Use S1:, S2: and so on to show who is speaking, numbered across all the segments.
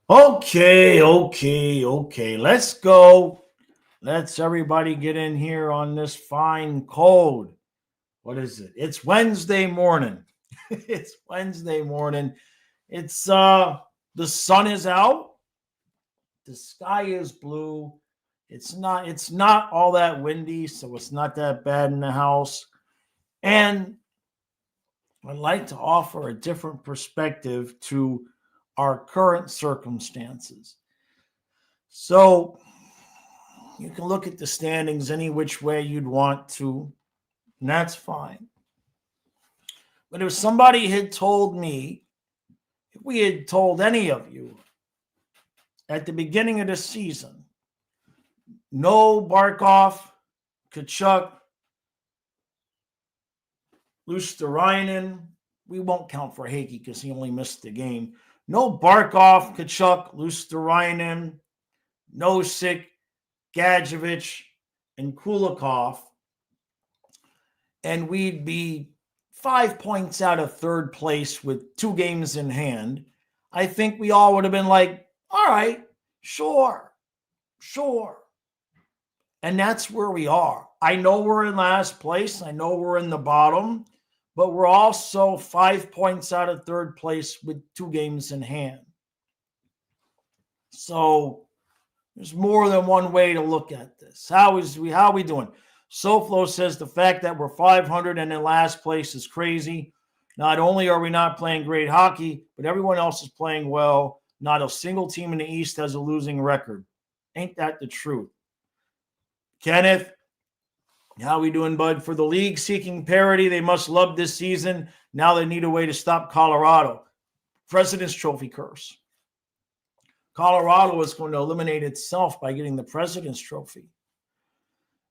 S1: Okay. Let's go. Let's everybody get in here on this fine cold. What is it? It's Wednesday morning. It's Wednesday morning. It's the sun is out. The sky is blue. It's not all that windy, so it's not that bad in the house. And I'd like to offer a different perspective to our current circumstances. So you can look at the standings any which way you'd want to, and that's fine. But if somebody had told me, if we had told any of you at the beginning of the season, no Barkov, Kachuk, Luosterainen, we won't count for Hakey because he only missed the game. No Barkov, Kachuk, Luosterainen, Nosek, Gadjevich, and Kulikov, and we'd be 5 points out of third place with 2 games in hand. I think we all would have been like, all right, sure. And that's where we are. I know we're in last place. I know we're in the bottom, but we're also 5 points out of third place with 2 games in hand. So there's more than one way to look at this. How are we doing? SoFlo says the fact that we're 500 and in last place is crazy. Not only are we not playing great hockey, but everyone else is playing well. Not a single team in the East has a losing record. Ain't that the truth? Kenneth, how we doing, bud? For the league seeking parity, they must love this season. Now they need a way to stop Colorado. President's Trophy curse. Colorado is going to eliminate itself by getting the President's Trophy.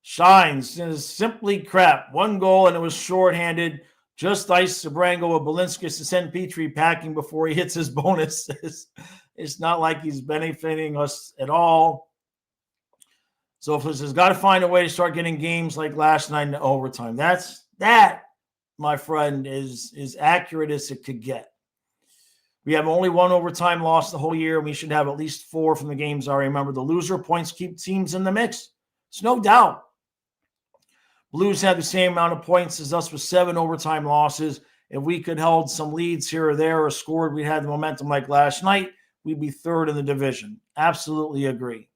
S1: Shines is simply crap. 1 goal and it was shorthanded. Just iced Sabrango with Balinskis to send Petrie packing before he hits his bonuses. It's not like he's benefiting us at all. So if has got to find a way to start getting games like last night in overtime. That, my friend, is accurate as it could get. We have only 1 overtime loss the whole year, and we should have at least 4 from the games I remember. The loser points keep teams in the mix. It's no doubt. Blues had the same amount of points as us with 7 overtime losses. If we could held some leads here or there or scored, we had the momentum like last night, we'd be 3rd in the division. Absolutely agree.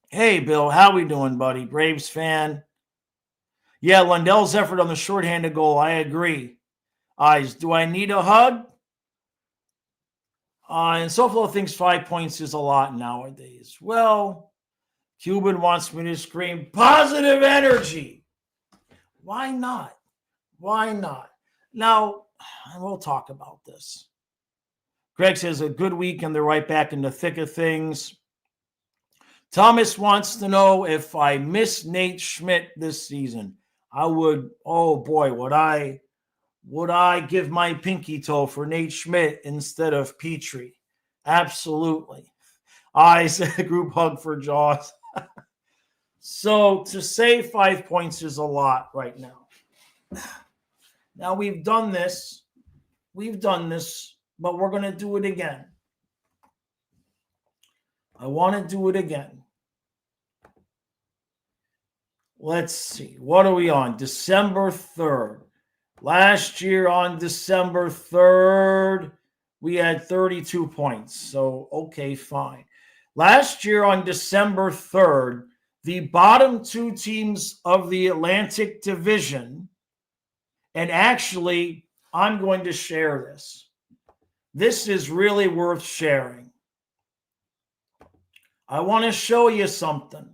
S1: Hey, Bill, how we doing, buddy? Braves fan. Yeah, Lundell's effort on the shorthanded goal, I agree. Eyes, do I need a hug? And SoFlo thinks 5 points is a lot nowadays. Well, Cuban wants me to scream positive energy. Why not? Now, we'll talk about this. Greg says a good week and they're right back in the thick of things. Thomas wants to know if I miss Nate Schmidt this season. I would, oh boy, would I give my pinky toe for Nate Schmidt instead of Petrie? Absolutely. I said a group hug for Jaws. So to say 5 points is a lot right now. Now we've done this, but we're going to do it again. I want to do it again. Let's see. What are we on? December 3rd. Last year on December 3rd, we had 32 points. So, okay, fine. Last year on December 3rd, the bottom 2 teams of the Atlantic Division, and actually, I'm going to share this. This is really worth sharing. I want to show you something.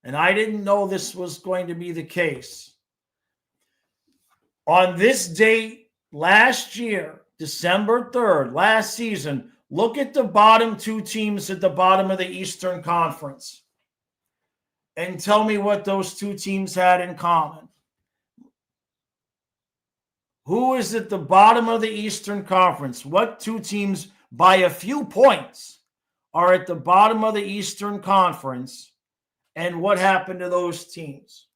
S1: And I didn't know this was going to be the case. On this date last year, December 3rd, last season, look at the bottom 2 teams at the bottom of the Eastern Conference and tell me what those 2 teams had in common. Who is at the bottom of the Eastern Conference? What 2 teams by a few points are at the bottom of the Eastern Conference? And what happened to those teams?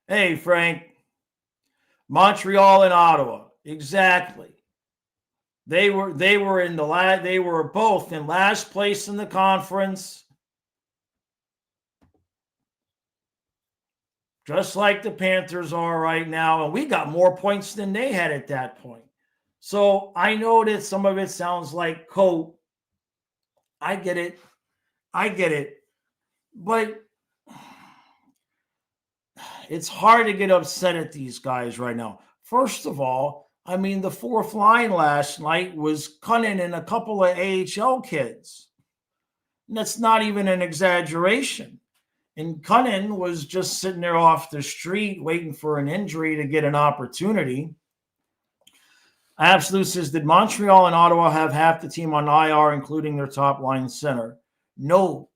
S1: Hey, Frank. Montreal and Ottawa. Exactly. They were they were both in last place in the conference, just like the Panthers are right now, and we got more points than they had at that point. So I know that some of it sounds like coat. I get it. I get it. But it's hard to get upset at these guys right now. First of all, I mean, the fourth line last night was Cunnin and a couple of AHL kids. And that's not even an exaggeration. And Cunnin was just sitting there off the street waiting for an injury to get an opportunity. Absolute says, did Montreal and Ottawa have half the team on IR, including their top line center? No,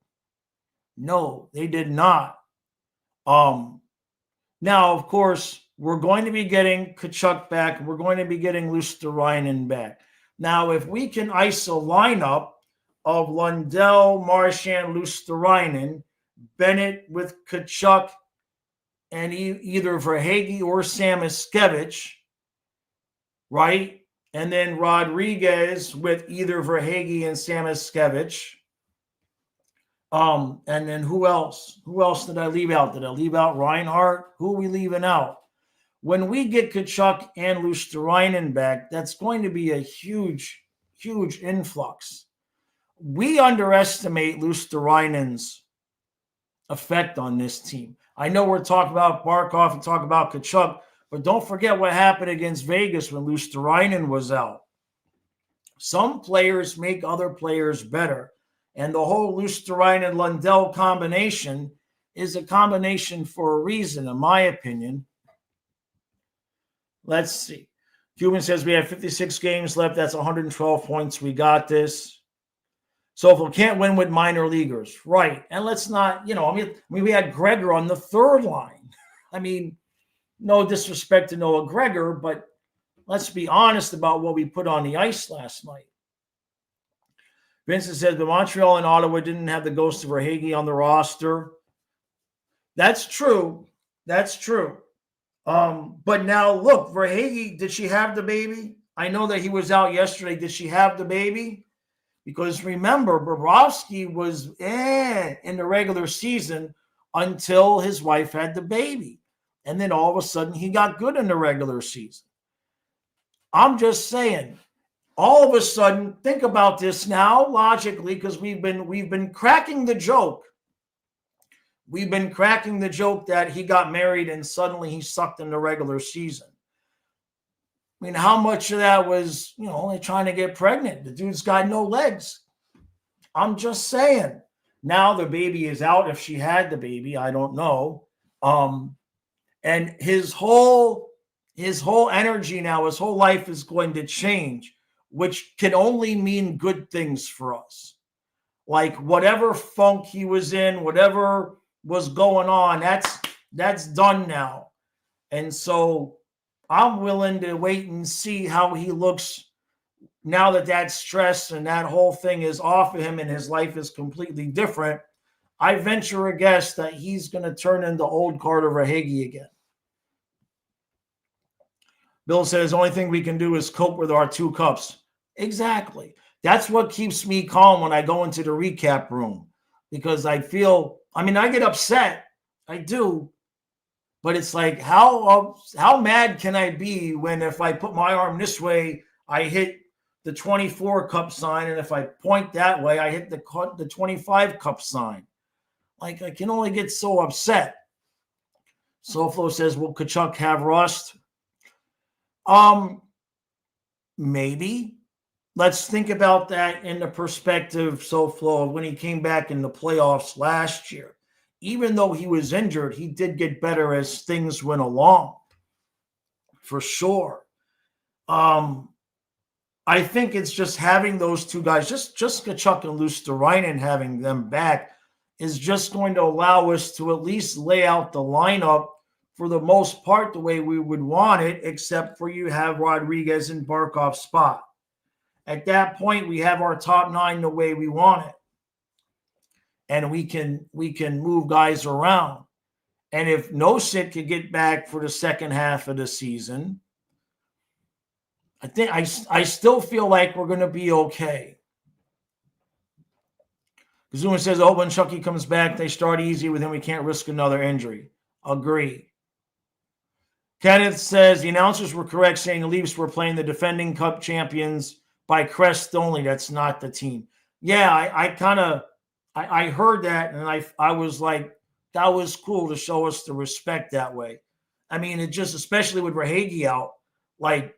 S1: they did not. Now, of course, we're going to be getting Tkachuk back. We're going to be getting Luostarinen back. Now, if we can ice a lineup of Lundell, Marchand, Luostarinen, Bennett with Tkachuk, and either Verhaeghe or Samoskevich, right? And then Rodriguez with either Verhaeghe and Samoskevich. And then who else? Who else did I leave out? Did I leave out Reinhart? Who are we leaving out? When we get Tkachuk and Luostarinen back, that's going to be a huge, huge influx. We underestimate Luostarinen's effect on this team. I know we're talking about Barkov and talking about Tkachuk, but don't forget what happened against Vegas when Luostarinen was out. Some players make other players better. And the whole Luostarinen-Lundell combination is a combination for a reason, in my opinion. Let's see. Cuban says we have 56 games left. That's 112 points. We got this. So if we can't win with minor leaguers, right. And let's not, we had Gregor on the third line. I mean, no disrespect to Noah Gregor, but let's be honest about what we put on the ice last night. Vincent says, but Montreal and Ottawa didn't have the ghost of Verhaeghe on the roster. That's true. That's true. But now, look, Verhaeghe, did she have the baby? I know that he was out yesterday. Did she have the baby? Because remember, Bobrovsky was in the regular season until his wife had the baby. And then all of a sudden, he got good in the regular season. I'm just saying, all of a sudden, think about this now logically, because we've been cracking the joke. We've been cracking the joke that he got married and suddenly he sucked in the regular season. I mean, how much of that was, trying to get pregnant? The dude's got no legs. I'm just saying. Now the baby is out. If she had the baby, I don't know. And his whole energy now, his whole life is going to change, which can only mean good things for us. Like whatever funk he was in, whatever was going on, that's done now. And so I'm willing to wait and see how he looks now that stress and that whole thing is off of him and his life is completely different. I venture a guess that he's going to turn into old Carter Verhaeghe again. Bill says, the only thing we can do is cope with our 2 cups. Exactly. That's what keeps me calm when I go into the recap room, because I get upset. I do. But it's like, how mad can I be when if I put my arm this way, I hit the 24 cup sign, and if I point that way, I hit the 25 cup sign. Like, I can only get so upset. SoFlo says, will Tkachuk have rust? Maybe. Let's think about that in the perspective, SoFlo, of when he came back in the playoffs last year. Even though he was injured, he did get better as things went along, for sure. I think it's just having those 2 guys, just Tkachuk and Luostarinen, having them back is just going to allow us to at least lay out the lineup for the most part the way we would want it, except for you have Rodriguez and Barkov's spot. At that point, we have our top 9 the way we want it. And we can move guys around. And if Nosek could get back for the second half of the season, I still feel like we're going to be okay. Kazuma says, oh, when Chucky comes back, they start easy with him. We can't risk another injury. Agree. Kenneth says, the announcers were correct saying the Leafs were playing the defending Cup champions by crest only. That's not the team. Yeah, I heard that, and I was like, that was cool to show us the respect that way. I mean, it just, especially with Rahagi out, like,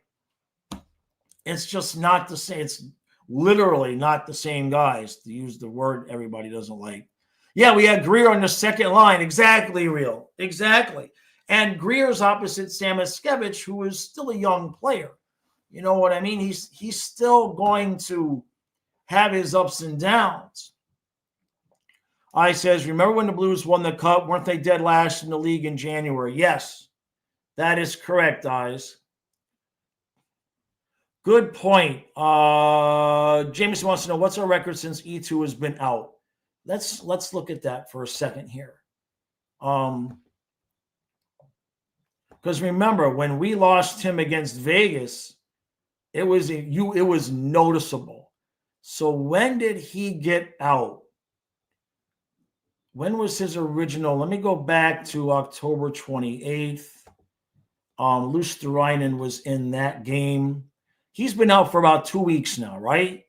S1: it's just not the same. It's literally not the same guys, to use the word everybody doesn't like. Yeah, we had Greer on the second line. Exactly, Real. Exactly. And Greer's opposite Samoskevich, who is still a young player. You know what I mean? He's still going to have his ups and downs. I says, remember when the Blues won the Cup? Weren't they dead last in the league in January? Yes, that is correct, Eyes. Good point. Jameson wants to know, what's our record since E2 has been out? Let's look at that for a second here. Because remember, when we lost him against Vegas, it was noticeable. So when did he get out? When was his original? Let me go back to October 28th. Luosterainen was in that game. He's been out for about 2 weeks now, right?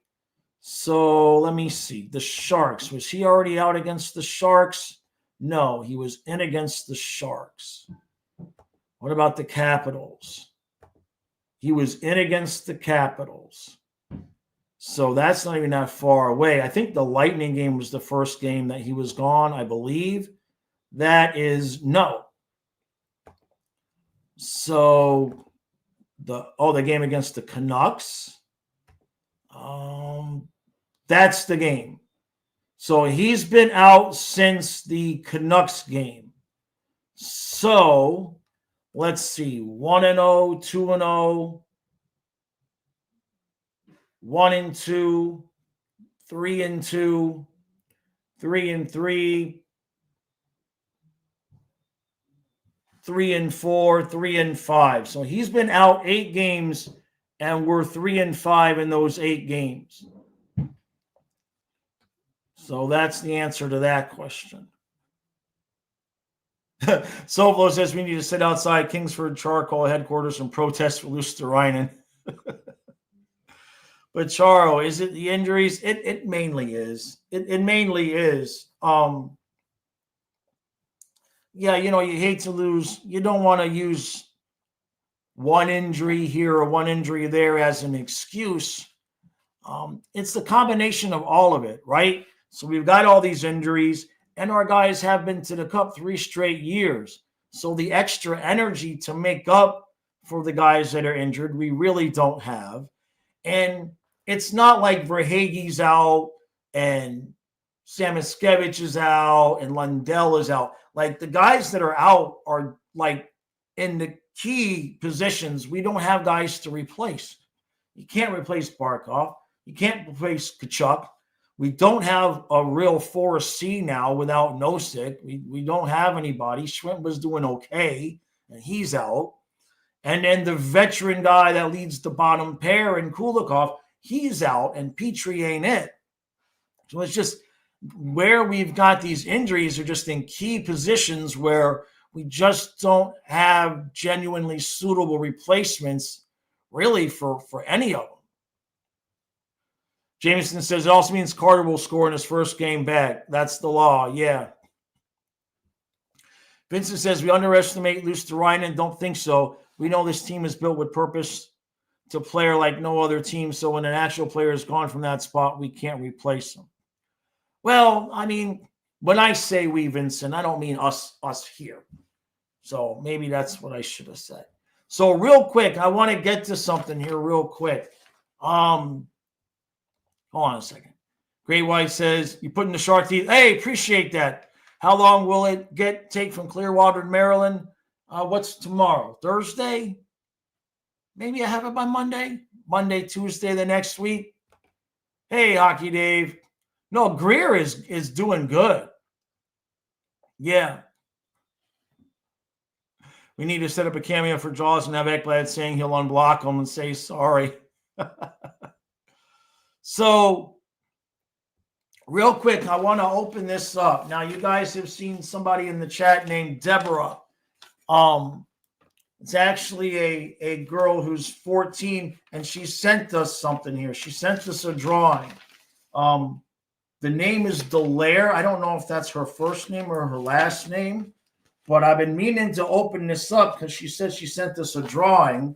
S1: So let me see. The Sharks. Was he already out against the Sharks? No, he was in against the Sharks. What about the Capitals? He was in against the Capitals. So that's not even that far away. I think the Lightning game was the first game that he was gone, I believe. That is no. So the game against the Canucks. That's the game. So he's been out since the Canucks game. So let's see, 1-0, 2-0, 1-2, 3-2, 3-3, 3-4, 3-5. So he's been out 8 games, and we're 3-5 in those 8 games. So that's the answer to that question. Soflo says we need to sit outside Kingsford Charcoal headquarters and protest for Luosterainen. But Charo, is it the injuries? It mainly is. It mainly is. Yeah, you hate to lose. You don't want to use one injury here or one injury there as an excuse. It's the combination of all of it, right? So we've got all these injuries, and our guys have been to the Cup 3 straight years. So the extra energy to make up for the guys that are injured, we really don't have. And it's not like Verhaeghe's out and Samoskevich is out and Lundell is out. Like, the guys that are out are like in the key positions. We don't have guys to replace. You can't replace Barkov. You can't replace Tkachuk. We don't have a real 4C now without Nosek. We don't have anybody. Schwint was doing okay, and he's out. And then the veteran guy that leads the bottom pair in Kulikov, he's out, and Petrie ain't it. So it's just where we've got these injuries are just in key positions where we just don't have genuinely suitable replacements really for any of them. Jameson says it also means Carter will score in his first game back. That's the law, yeah. Vincent says we underestimate Luosterainen. Don't think so. We know this team is built with purpose to player like no other team. So when an actual player is gone from that spot, we can't replace them. Well, I mean, when I say we, Vincent, I don't mean us here. So maybe that's what I should have said. So real quick, I want to get to something here real quick. Hold on a second. Great White says, you put in the shark teeth. Hey, appreciate that. How long will it take from Clearwater to Maryland? What's tomorrow? Thursday? Maybe I have it by Monday. Monday, Tuesday, the next week. Hey, Hockey Dave. No, Greer is doing good. Yeah. We need to set up a cameo for Jaws and have Ekblad saying he'll unblock him and say sorry. So, real quick, I want to open this up. Now, you guys have seen somebody in the chat named Deborah. It's actually a girl who's 14, and she sent us something here. She sent us a drawing. The name is Delaire. I don't know if that's her first name or her last name, but I've been meaning to open this up because she said she sent us a drawing.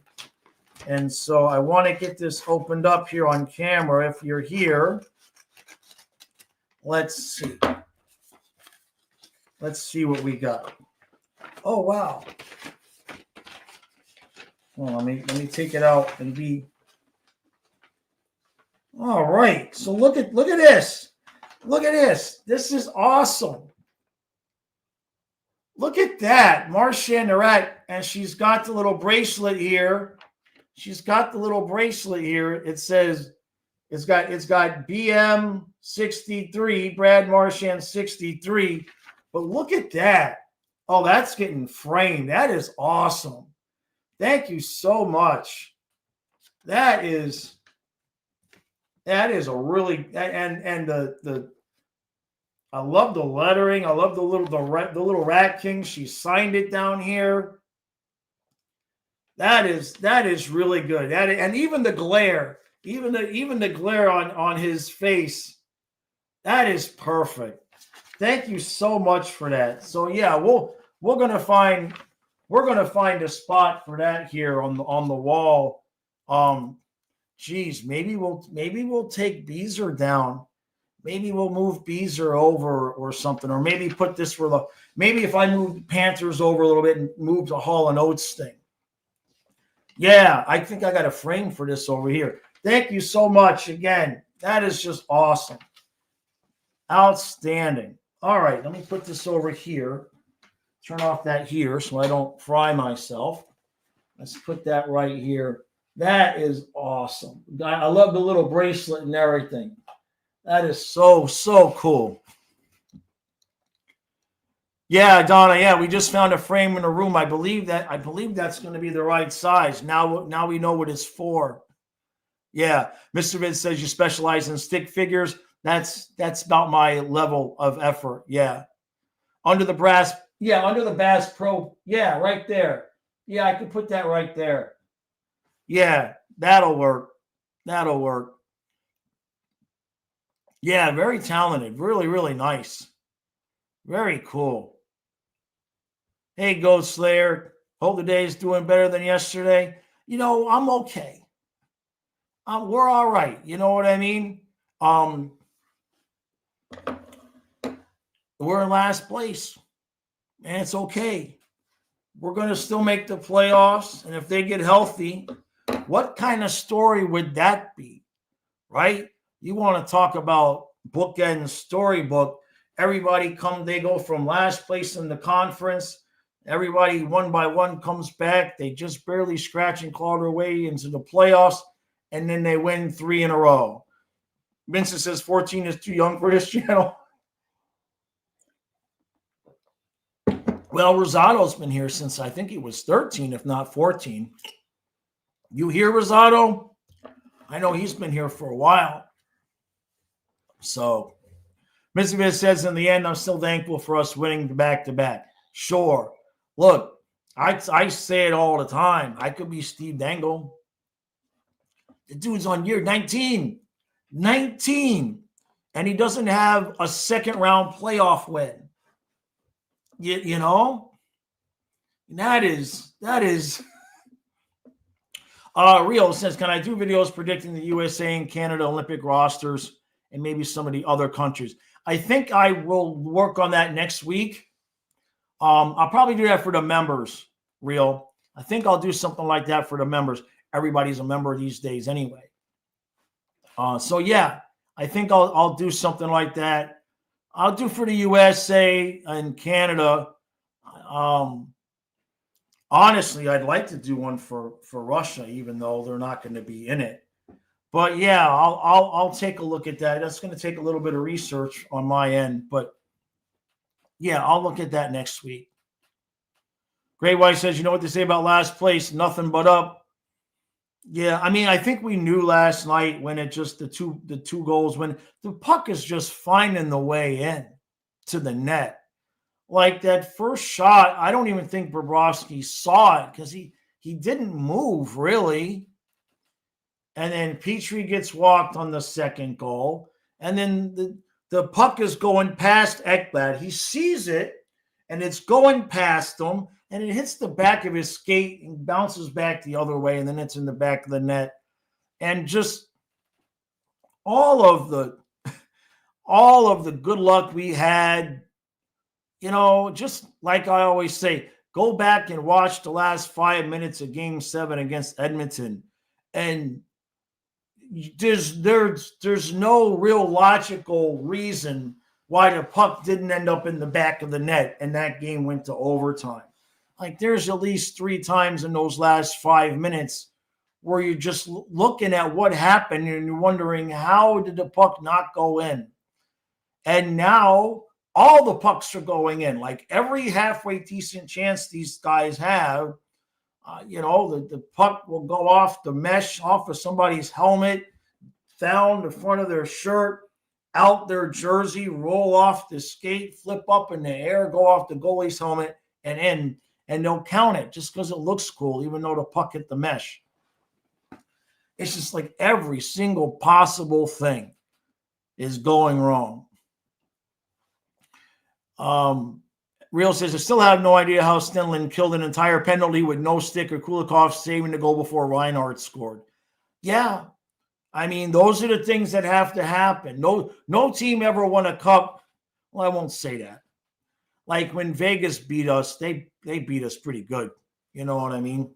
S1: And so I want to get this opened up here on camera. If you're here, let's see. Let's see what we got. Oh, wow. Well, let me take it out and be. All right. So look at this. Look at this. This is awesome. Look at that. Marchand Durant, and she's got the little bracelet here. She's got the little bracelet here. It says it's got BM 63, Brad Marchand 63. But look at that. Oh, that's getting framed. That is awesome. Thank you so much. That is a really, and the I love the lettering. I love the little Rat King. She signed it down here. That is really good. And even the glare, even the glare on his face, that is perfect. Thank you so much for that. So yeah, we're gonna find a spot for that here on the wall. Geez, maybe we'll take Beezer down. Maybe we'll move Beezer over or something, or maybe put this for maybe if I move Panthers over a little bit and move the Hall and Oates thing. Yeah, I think I got a frame for this over here. Thank you so much again. That is just awesome. Outstanding. All right, let me put this over here. Turn off that here so I don't fry myself. Let's put that right here. That is awesome. I love the little bracelet and everything. That is so cool. Yeah, Donna. Yeah, we just found a frame in a room. I believe that's going to be the right size. Now we know what it's for. Yeah, Mr. Vid says you specialize in stick figures. That's about my level of effort. Yeah, under the Bass Pro. Yeah, right there. Yeah, I could put that right there. Yeah, that'll work. That'll work. Yeah, very talented. Really, really nice. Very cool. Hey, Ghost Slayer. Hope the day is doing better than yesterday. I'm okay. We're all right. You know what I mean? We're in last place. And it's okay. We're going to still make the playoffs. And if they get healthy, what kind of story would that be? Right? You want to talk about bookend storybook. Everybody they go from last place in the conference. Everybody one by one comes back. They just barely scratch and claw their way into the playoffs. And then they win 3 in a row. Vincent says 14 is too young for this channel. Well, Rosado's been here since I think he was 13, if not 14. You hear Rosado? I know he's been here for a while. So, Mr. Viz says, in the end, I'm still thankful for us winning the back-to-back. Sure. Look, I say it all the time. I could be Steve Dangle. The dude's on year 19. 19. And he doesn't have a second-round playoff win. You know? That is Rio says, can I do videos predicting the USA and Canada Olympic rosters and maybe some of the other countries? I think I will work on that next week. I'll probably do that for the members, Rio. I think I'll do something like that for the members. Everybody's a member these days anyway. So yeah, I think I'll do something like that. I'll do for the USA and Canada. Honestly, I'd like to do one for Russia, even though they're not going to be in it. But yeah, I'll take a look at that. That's going to take a little bit of research on my end, but yeah, I'll look at that next week. Great White says, you know what they say about last place? Nothing but up. Yeah, I mean, I think we knew last night when it just the two goals, when the puck is just finding the way in to the net. Like that first shot, I don't even think Bobrovsky saw it because he didn't move really. And then Petrie gets walked on the second goal. And then the puck is going past Ekblad. He sees it, and it's going past him, and it hits the back of his skate and bounces back the other way, and then it's in the back of the net. And just all of the good luck we had, just like I always say, go back and watch the last 5 minutes of Game 7 against Edmonton, and there's no real logical reason why the puck didn't end up in the back of the net and that game went to overtime. Like there's at least 3 times in those last 5 minutes where you're just looking at what happened and you're wondering, how did the puck not go in? And now all the pucks are going in. Like every halfway decent chance these guys have, the puck will go off the mesh, off of somebody's helmet, down the front of their shirt, out their jersey, roll off the skate, flip up in the air, go off the goalie's helmet, and in. And they'll count it just because it looks cool, even though the puck hit the mesh. It's just like every single possible thing is going wrong. Real says, I still have no idea how Stenlund killed an entire penalty with no stick or Kulikov saving the goal before Reinhart scored. Yeah. I mean, those are the things that have to happen. No team ever won a cup. Well, I won't say that. Like when Vegas beat us, they beat us pretty good. You know what I mean?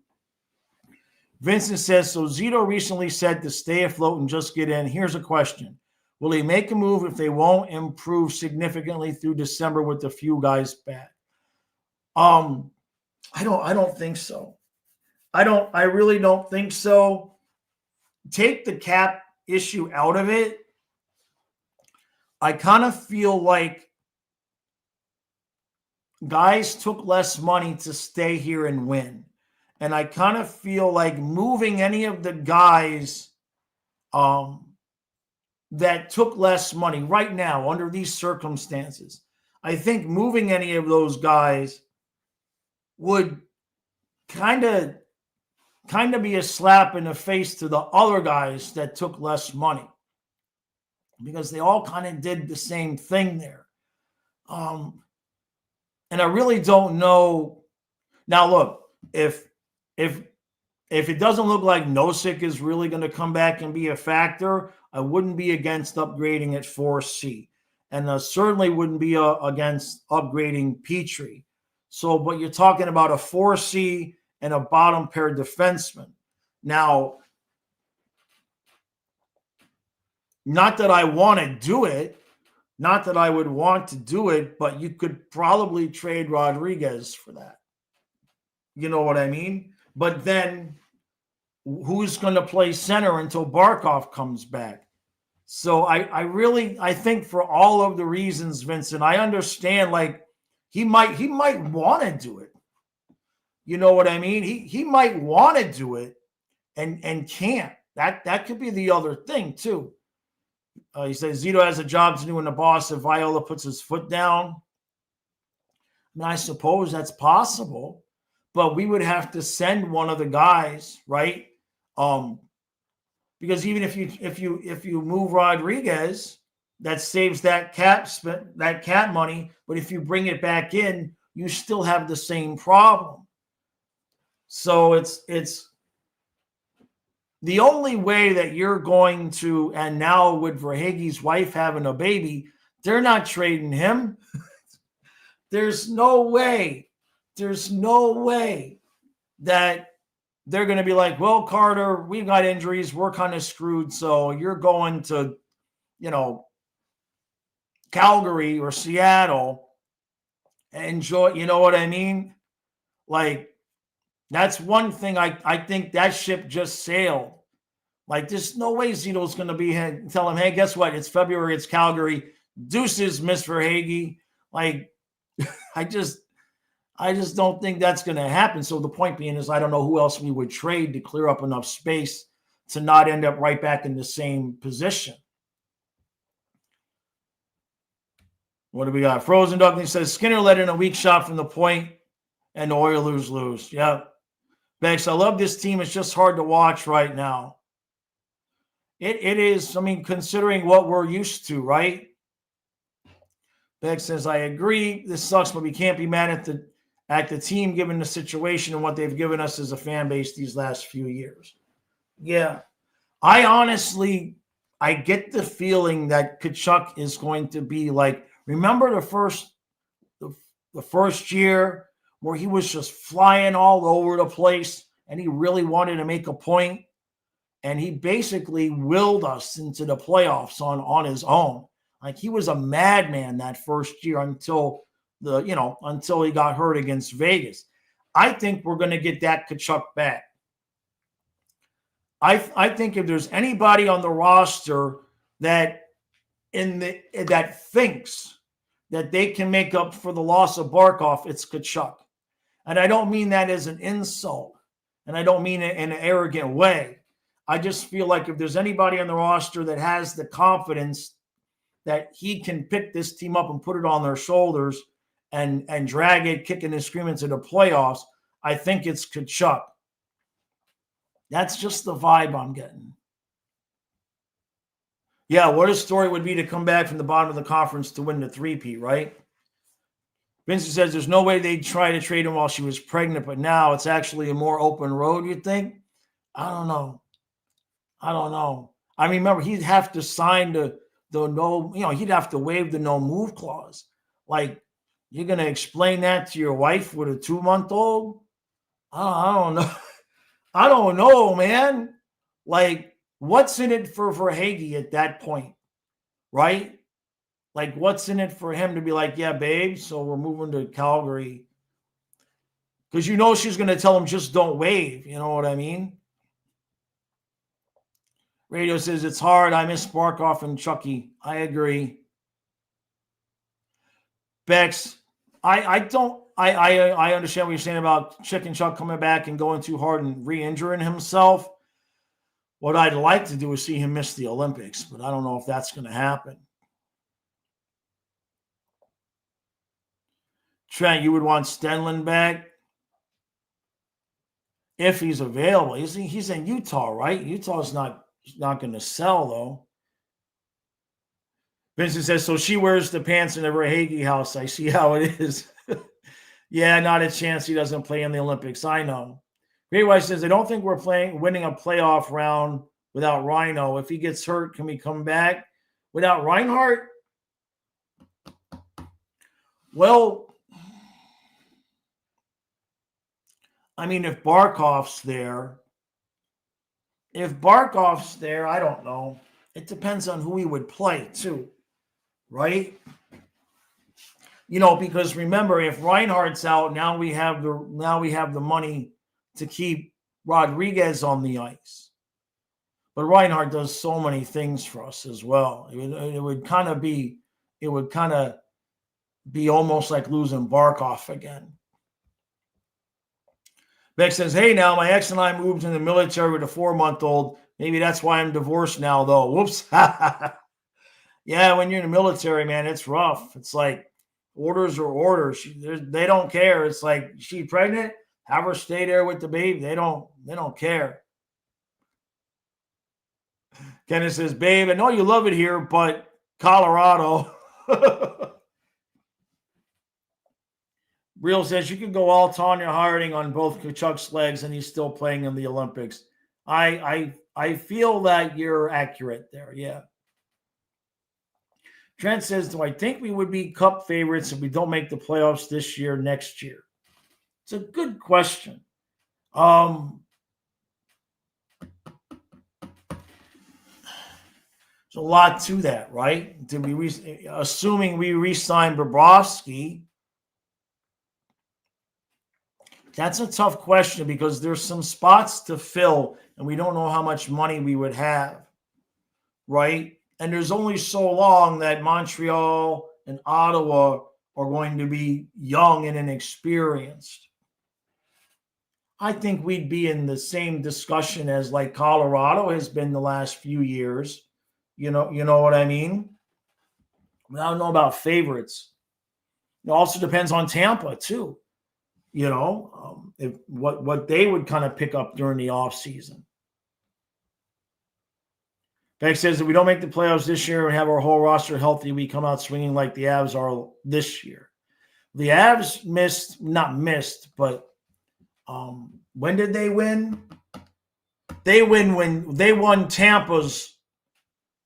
S1: Vincent says, so Zito recently said to stay afloat and just get in. Here's a question. Will he make a move if they won't improve significantly through December with a few guys back? I don't think so. I really don't think so. Take the cap issue out of it. I kind of feel like guys took less money to stay here and win. And I kind of feel like moving any of the guys that took less money right now under these circumstances, I think moving any of those guys would kind of be a slap in the face to the other guys that took less money, because they all kind of did the same thing there. And I really don't know. Now, look, if it doesn't look like Nosek is really going to come back and be a factor, I wouldn't be against upgrading at 4C. And I certainly wouldn't be against upgrading Petrie. So, but you're talking about a 4C and a bottom pair defenseman. Now, not that I want to do it, not that I would want to do it, but you could probably trade Rodriguez for that. You know what I mean? But then who's going to play center until Barkov comes back? So I think for all of the reasons, Vincent, I understand, like, he might want to do it. You know what I mean? He might want to do it and can't. That could be the other thing too. He says Zito has a job to do in the boss if Viola puts his foot down. I mean, I suppose that's possible, but we would have to send one of the guys, right? Because even if you move Rodriguez, that saves that cap money. But if you bring it back in, you still have the same problem. So it's the only way that you're going to, and now with Verhaeghe's wife having a baby, they're not trading him. There's no way that they're going to be like, well, Carter, we've got injuries. We're kind of screwed. So you're going to, Calgary or Seattle and enjoy, you know what I mean? Like, that's one thing I think that ship just sailed. Like, there's no way Zito's going to be tell him, hey, guess what? It's February. It's Calgary. Deuces, Miss Verhaeghe. Like, I just don't think that's going to happen. So the point being is I don't know who else we would trade to clear up enough space to not end up right back in the same position. What do we got? Frozen Duckling says Skinner let in a weak shot from the point and the Oilers lose. Yeah. Bex, I love this team. It's just hard to watch right now. It is, I mean, considering what we're used to, right? Bex says, I agree. This sucks, but we can't be mad at the team given the situation and what they've given us as a fan base these last few years. Yeah. I get the feeling that Tkachuk is going to be like, remember the first year where he was just flying all over the place and he really wanted to make a point, and he basically willed us into the playoffs on his own. Like, he was a madman that first year until he got hurt against Vegas. I think we're going to get that Tkachuk back. I think if there's anybody on the roster that thinks that they can make up for the loss of Barkov, it's Tkachuk. And I don't mean that as an insult, and I don't mean it in an arrogant way. I just feel like if there's anybody on the roster that has the confidence that he can pick this team up and put it on their shoulders and drag it, kicking and screaming to the playoffs, I think it's Tkachuk. That's just the vibe I'm getting. Yeah, what a story it would be to come back from the bottom of the conference to win the three-peat, right? Vincent says there's no way they'd try to trade him while she was pregnant, but now it's actually a more open road, you think? I don't know. I mean, remember, he'd have to sign the no, he'd have to waive the no move clause. Like, you're going to explain that to your wife with a 2-month-old? I don't know. I don't know, man. Like, what's in it for Hagee at that point, right? Like, what's in it for him to be like, yeah, babe, so we're moving to Calgary? Because she's going to tell him, just don't waive. You know what I mean? Radio says, it's hard. I miss Barkov and Chucky. I agree. Bex, I understand what you're saying about Chicken Chuck coming back and going too hard and re-injuring himself. What I'd like to do is see him miss the Olympics, but I don't know if that's going to happen. Trent, you would want Stenlund back if he's available. He's in Utah, right? Utah's not going to sell, though. Vincent says, so she wears the pants in the Hagee house. I see how it is. Yeah, not a chance he doesn't play in the Olympics. I know. Great White says, I don't think we're winning a playoff round without Rhino. If he gets hurt, can we come back? Without Reinhart? Well, I mean, if Barkov's there, I don't know. It depends on who he would play, too, right? Because remember, if Reinhardt's out, now we have the money to keep Rodriguez on the ice. But Reinhardt does so many things for us as well. It would kind of be almost like losing Barkov again. Beck says, hey, now my ex and I moved in the military with a 4-month-old. Maybe that's why I'm divorced now, though. Whoops. Yeah, when you're in the military, man, it's rough. It's like orders are orders. They don't care. It's like, she pregnant? Have her stay there with the baby. They don't care. Kenneth says, babe, I know you love it here, but Colorado. Real says you can go all Tanya Harding on both Tkachuk's legs and he's still playing in the Olympics. I feel that you're accurate there, yeah. Trent says, do I think we would be Cup favorites if we don't make the playoffs this year, next year? It's a good question. There's a lot to that, right? Assuming we re-sign Bobrovsky, that's a tough question because there's some spots to fill and we don't know how much money we would have, right? And there's only so long that Montreal and Ottawa are going to be young and inexperienced. I think we'd be in the same discussion as like Colorado has been the last few years. You know what I mean? I don't know about favorites. It also depends on Tampa too. If what they would kind of pick up during the offseason. Beck says if we don't make the playoffs this year and have our whole roster healthy, we come out swinging like the Avs are this year. The Avs not missed, but when did they win? They won Tampa's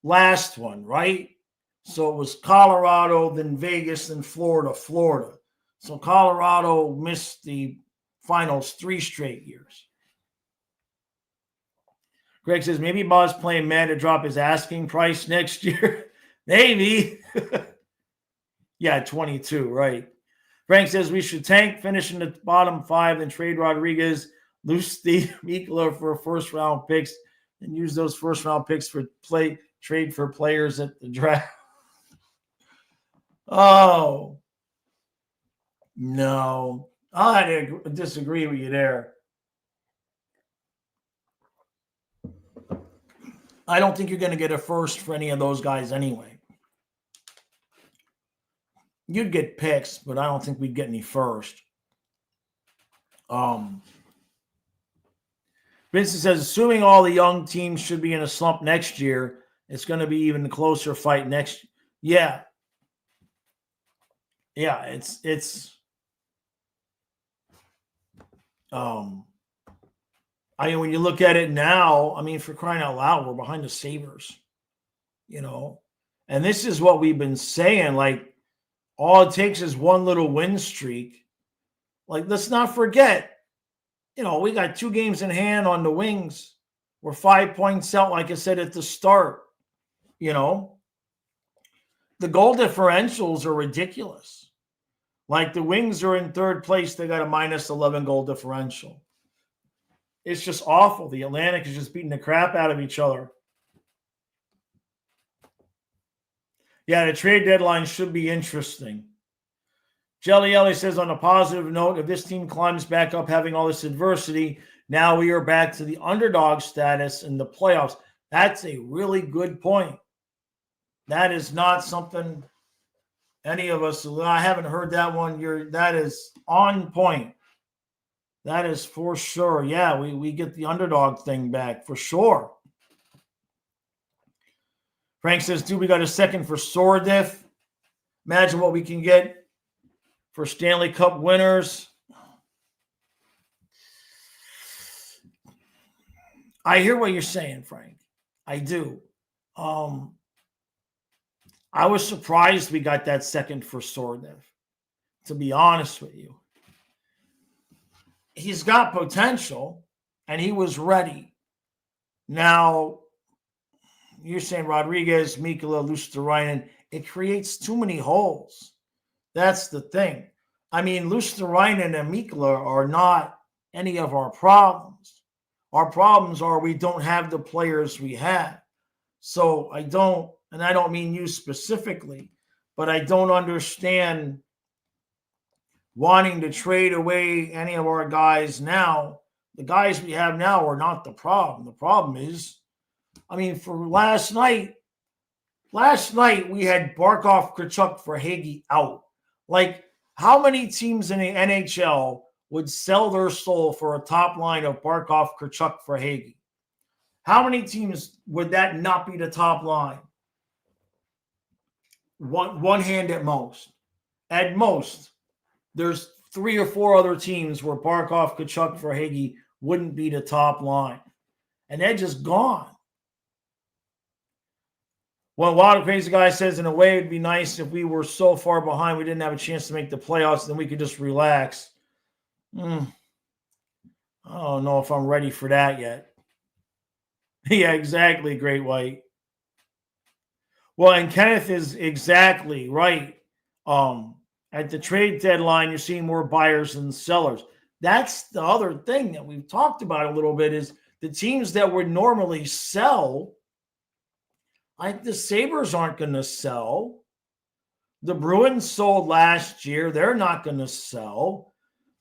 S1: last one, right? So it was Colorado, then Vegas, then Florida. So Colorado missed the finals 3 straight years. Greg says maybe Bob's playing mad to drop his asking price next year. Maybe. Yeah, 22, right. Frank says we should tank, finish in the bottom 5, then trade Rodriguez, lose Steve Mikula for first-round picks, and use those first-round picks for trade for players at the draft. Oh, no. I disagree with you there. I don't think you're going to get a first for any of those guys anyway. You'd get picks, but I don't think we'd get any first. Vincent says, assuming all the young teams should be in a slump next year, it's going to be even a closer fight next. Yeah. Yeah, it's I mean, when you look at it now, I mean, for crying out loud, we're behind the Sabres, and this is what we've been saying. Like, all it takes is one little win streak. Like, let's not forget, we got 2 games in hand on the Wings. We're 5 points out, like I said at the start. The goal differentials are ridiculous. Like, the Wings are in 3rd place. They got a -11 goal differential. It's just awful. The Atlantic is just beating the crap out of each other. Yeah, the trade deadline should be interesting. Jelly Ellie says, on a positive note, if this team climbs back up having all this adversity, now we are back to the underdog status in the playoffs. That's a really good point. That is not something any of us, I haven't heard that one. That is on point. That is for sure. Yeah, we get the underdog thing back for sure. Frank says, dude, we got a second for Sordiff. Imagine what we can get for Stanley Cup winners. I hear what you're saying, Frank. I do. I was surprised we got that second for Sordiff, to be honest with you. He's got potential, and he was ready. Now, you're saying Rodriguez, Mikula, Luosterainen, it creates too many holes. That's the thing. I mean, Luosterainen and Mikula are not any of our problems. Our problems are we don't have the players we have. So I don't mean you specifically, but I don't understand wanting to trade away any of our guys now. The guys we have now are not the problem. The problem is, I mean, for last night we had Barkov, Tkachuk, Verhaeghe out. Like, how many teams in the NHL would sell their soul for a top line of Barkov, Tkachuk, Verhaeghe? How many teams would that not be the top line? One hand at most. At most. There's 3 or 4 other teams where Barkov, Tkachuk, Verhaeghe wouldn't be the top line. And they're just gone. Well, Wild Crazy Guy says, in a way, it'd be nice if we were so far behind we didn't have a chance to make the playoffs, then we could just relax. I don't know if I'm ready for that yet. Yeah, exactly, Great White. Well, and Kenneth is exactly right. At the trade deadline, you're seeing more buyers than sellers. That's the other thing that we've talked about a little bit is the teams that would normally sell, like the Sabres aren't going to sell. The Bruins sold last year. They're not going to sell.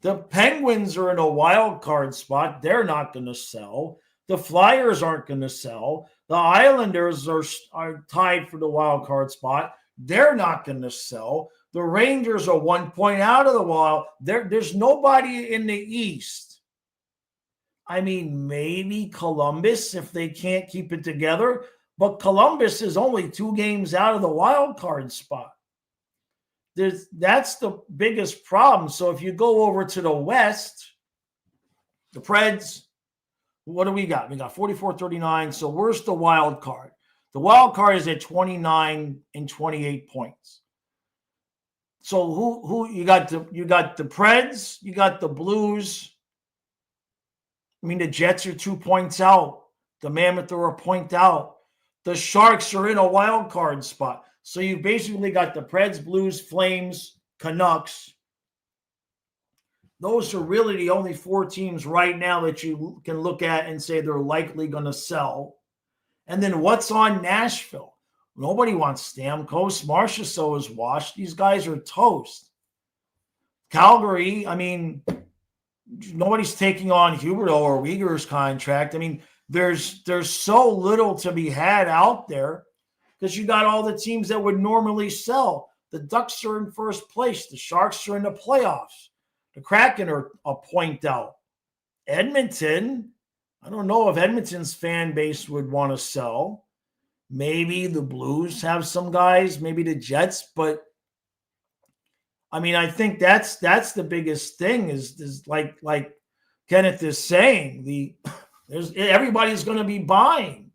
S1: The Penguins are in a wild card spot. They're not going to sell. The Flyers aren't going to sell. The Islanders are tied for the wild card spot. They're not going to sell. The Rangers are 1 point out of the wild. There's nobody in the East. I mean, maybe Columbus if they can't keep it together. But Columbus is only 2 games out of the wild card spot. That's the biggest problem. So if you go over to the West, the Preds, what do we got? We got 44-39. So where's the wild card? The wild card is at 29 and 28 points. So who you got the Preds, you got the Blues. I mean, the Jets are 2 points out. The Mammoth are a point out. The Sharks are in a wild card spot. So you basically got the Preds, Blues, Flames, Canucks. Those are really the only 4 teams right now that you can look at and say they're likely going to sell. And then what's on Nashville? Nobody wants Stamkos. Marchessault is washed. These guys are toast. Calgary, I mean, nobody's taking on Huberdeau or Uyghur's contract. I mean, there's so little to be had out there because you got all the teams that would normally sell. The Ducks are in first place. The Sharks are in the playoffs. The Kraken are a point out. Edmonton, I don't know if Edmonton's fan base would want to sell. Maybe the Blues have some guys, maybe the Jets, but I mean, I think that's the biggest thing is like Kenneth is saying, everybody's going to be buying.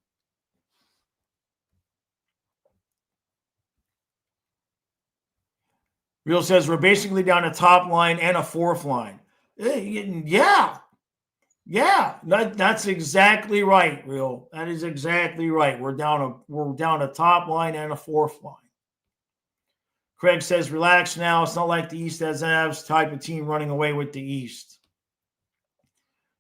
S1: Real says we're basically down a top line and a fourth line. Yeah, that's exactly right, Real. That is exactly right. We're down a top line and a fourth line. Craig says, relax now. It's not like the East has Avs type of team running away with the East.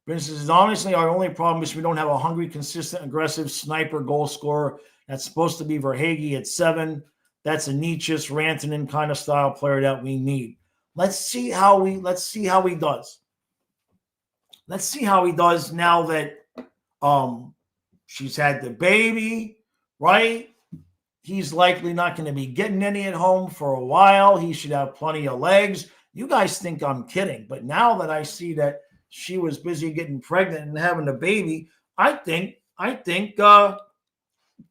S1: Vince says, honestly, our only problem is we don't have a hungry, consistent, aggressive sniper goal scorer. That's supposed to be Verhaeghe at 7. That's a Nietzsche's Rantanen kind of style player that we need. Let's see how he does. Let's see how he does now that she's had the baby, right? He's likely not going to be getting any at home for a while. He should have plenty of legs. You guys think I'm kidding, but now that I see that she was busy getting pregnant and having a baby, I think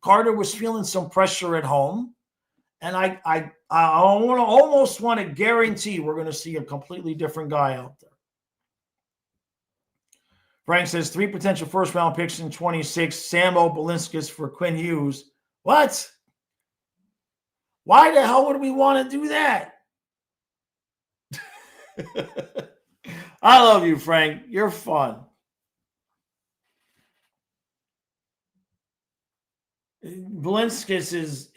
S1: Carter was feeling some pressure at home, and I almost want to guarantee we're going to see a completely different guy out there. Frank says 3 potential first-round picks in 26. Sammo Balinskis for Quinn Hughes. What? Why the hell would we want to do that? I love you, Frank. You're fun. Balinskis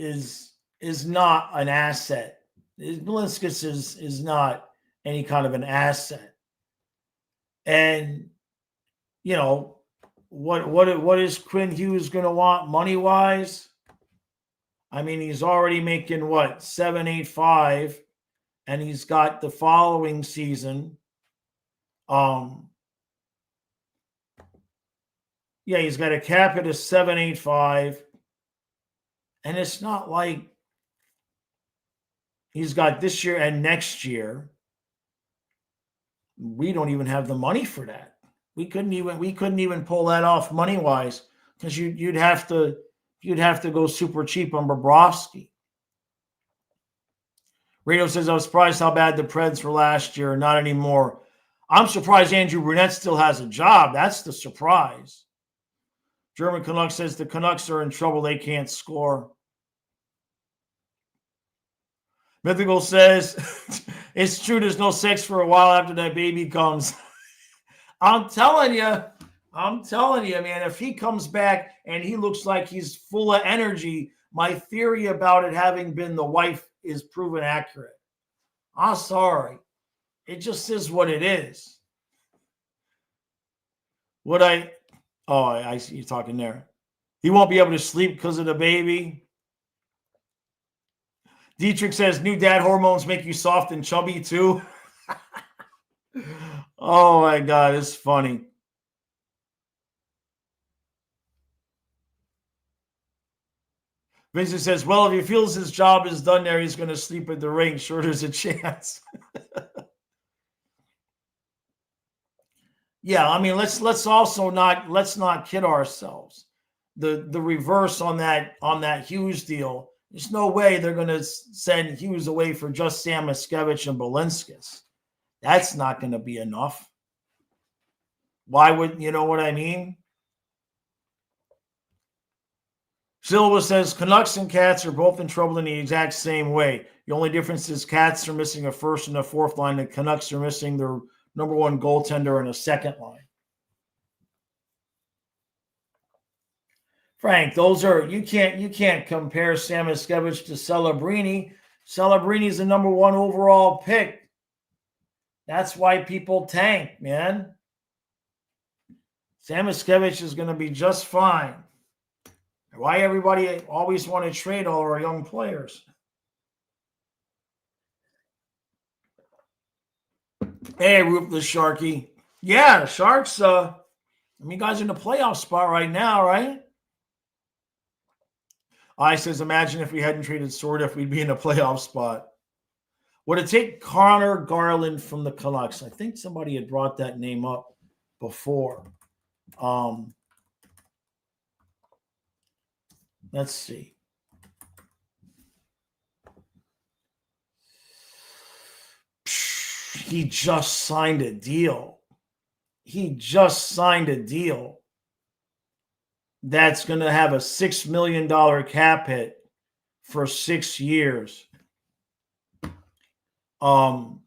S1: is not an asset. Balinskis is not any kind of an asset. And you know, what is Quinn Hughes going to want money-wise? I mean, he's already making, $785, and he's got the following season. He's got a cap at $785, and it's not like he's got this year and next year. We don't even have the money for that. We couldn't even pull that off money-wise because you'd have to go super cheap on Bobrovsky. Radio says, I was surprised how bad the Preds were last year. Not anymore. I'm surprised Andrew Brunette still has a job. That's the surprise. German Canucks says the Canucks are in trouble. They can't score. Mythical says, it's true there's no sex for a while after that baby comes. I'm telling you, man, if he comes back and he looks like he's full of energy, my theory about it having been the wife is proven accurate. I'm sorry. It just is what it is. I see you talking there. He won't be able to sleep because of the baby. Dietrich says new dad hormones make you soft and chubby too. Oh my God, it's funny. Vincent says, well, if he feels his job is done there, he's going to sleep at the rink. Sure, there's a chance. Yeah, I mean, let's not kid ourselves. The reverse on that Hughes deal. There's no way they're going to send Hughes away for just Sam Miskevich and Balinskis. That's not going to be enough. Why would, you know what I mean? Silva says Canucks and Cats are both in trouble in the exact same way. The only difference is Cats are missing a first and a fourth line. The Canucks are missing their number one goaltender and a second line. Frank, those are you can't compare Sam Miskevich to Celebrini. Celebrini's the number one overall pick. That's why people tank, man. Sam Miskevich is going to be just fine. Why everybody always want to trade all our young players? Hey, Ruthless Sharky. Yeah, the Sharks, I mean, guys in the playoff spot right now, right? I says, imagine if we hadn't traded Sorda, we'd be in a playoff spot. Would it take Connor Garland from the Canucks? I think somebody had brought that name up before. Let's see. He just signed a deal. That's going to have a $6 million cap hit for 6 years. You